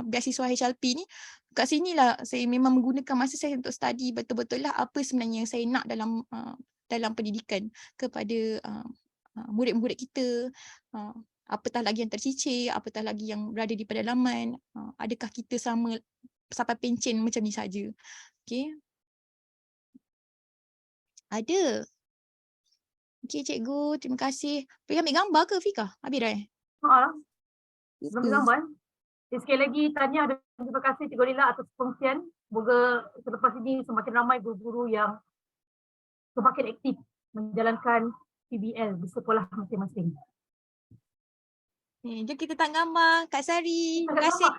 beasiswa HLP ni, kat sinilah saya memang menggunakan masa saya untuk study betul-betul lah apa sebenarnya yang saya nak dalam pendidikan kepada murid-murid kita. Apatah lagi yang tercicir, apatah lagi yang berada di pedalaman, adakah kita sama sampai pencen macam ni saja. Okay. Ada. Okey cikgu, terima kasih. Pergi ambil gambar ke Fika? Habis dah Belum gambar. Sekali lagi tanya dan terima kasih Cikgu Lila atas perkongsian. Semoga selepas ini semakin ramai guru-guru yang semakin aktif menjalankan PBL di sekolah masing-masing. Jom kita tak gambar. Kak Sari. Terima kasih.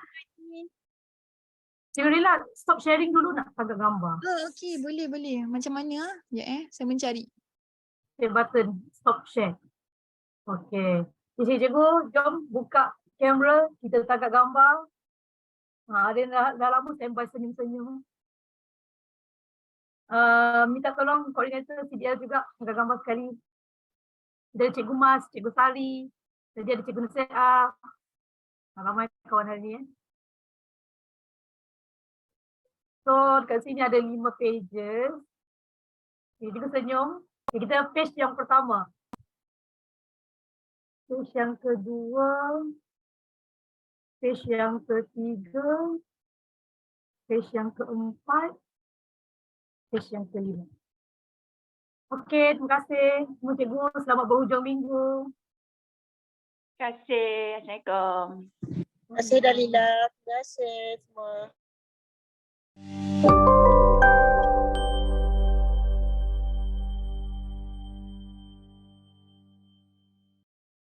Cikgu Lila, stop sharing dulu nak tangkap gambar. Oh, okey, boleh. Macam mana? Sekejap saya mencari. Share button, stop share. Okey. Jadi cikgu, jom buka kamera, kita tangkap gambar. Ada yang dah lama standby senyum-senyum. Minta tolong koordinator CDL juga tangkap gambar sekali. Dari Cikgu Mas, Cikgu Sari, tadi ada Cikgu Nusia. Ramai kawan hari ni. So dekat sini ada 5 pages. Okay, juga senyum. Okay, kita page yang pertama. Page yang kedua. Page yang ketiga. Page yang keempat. Page yang kelima. Okey, terima kasih. Semua cikgu, selamat berhujung minggu. Terima kasih. Assalamualaikum. Terima kasih Dalila. Terima kasih semua.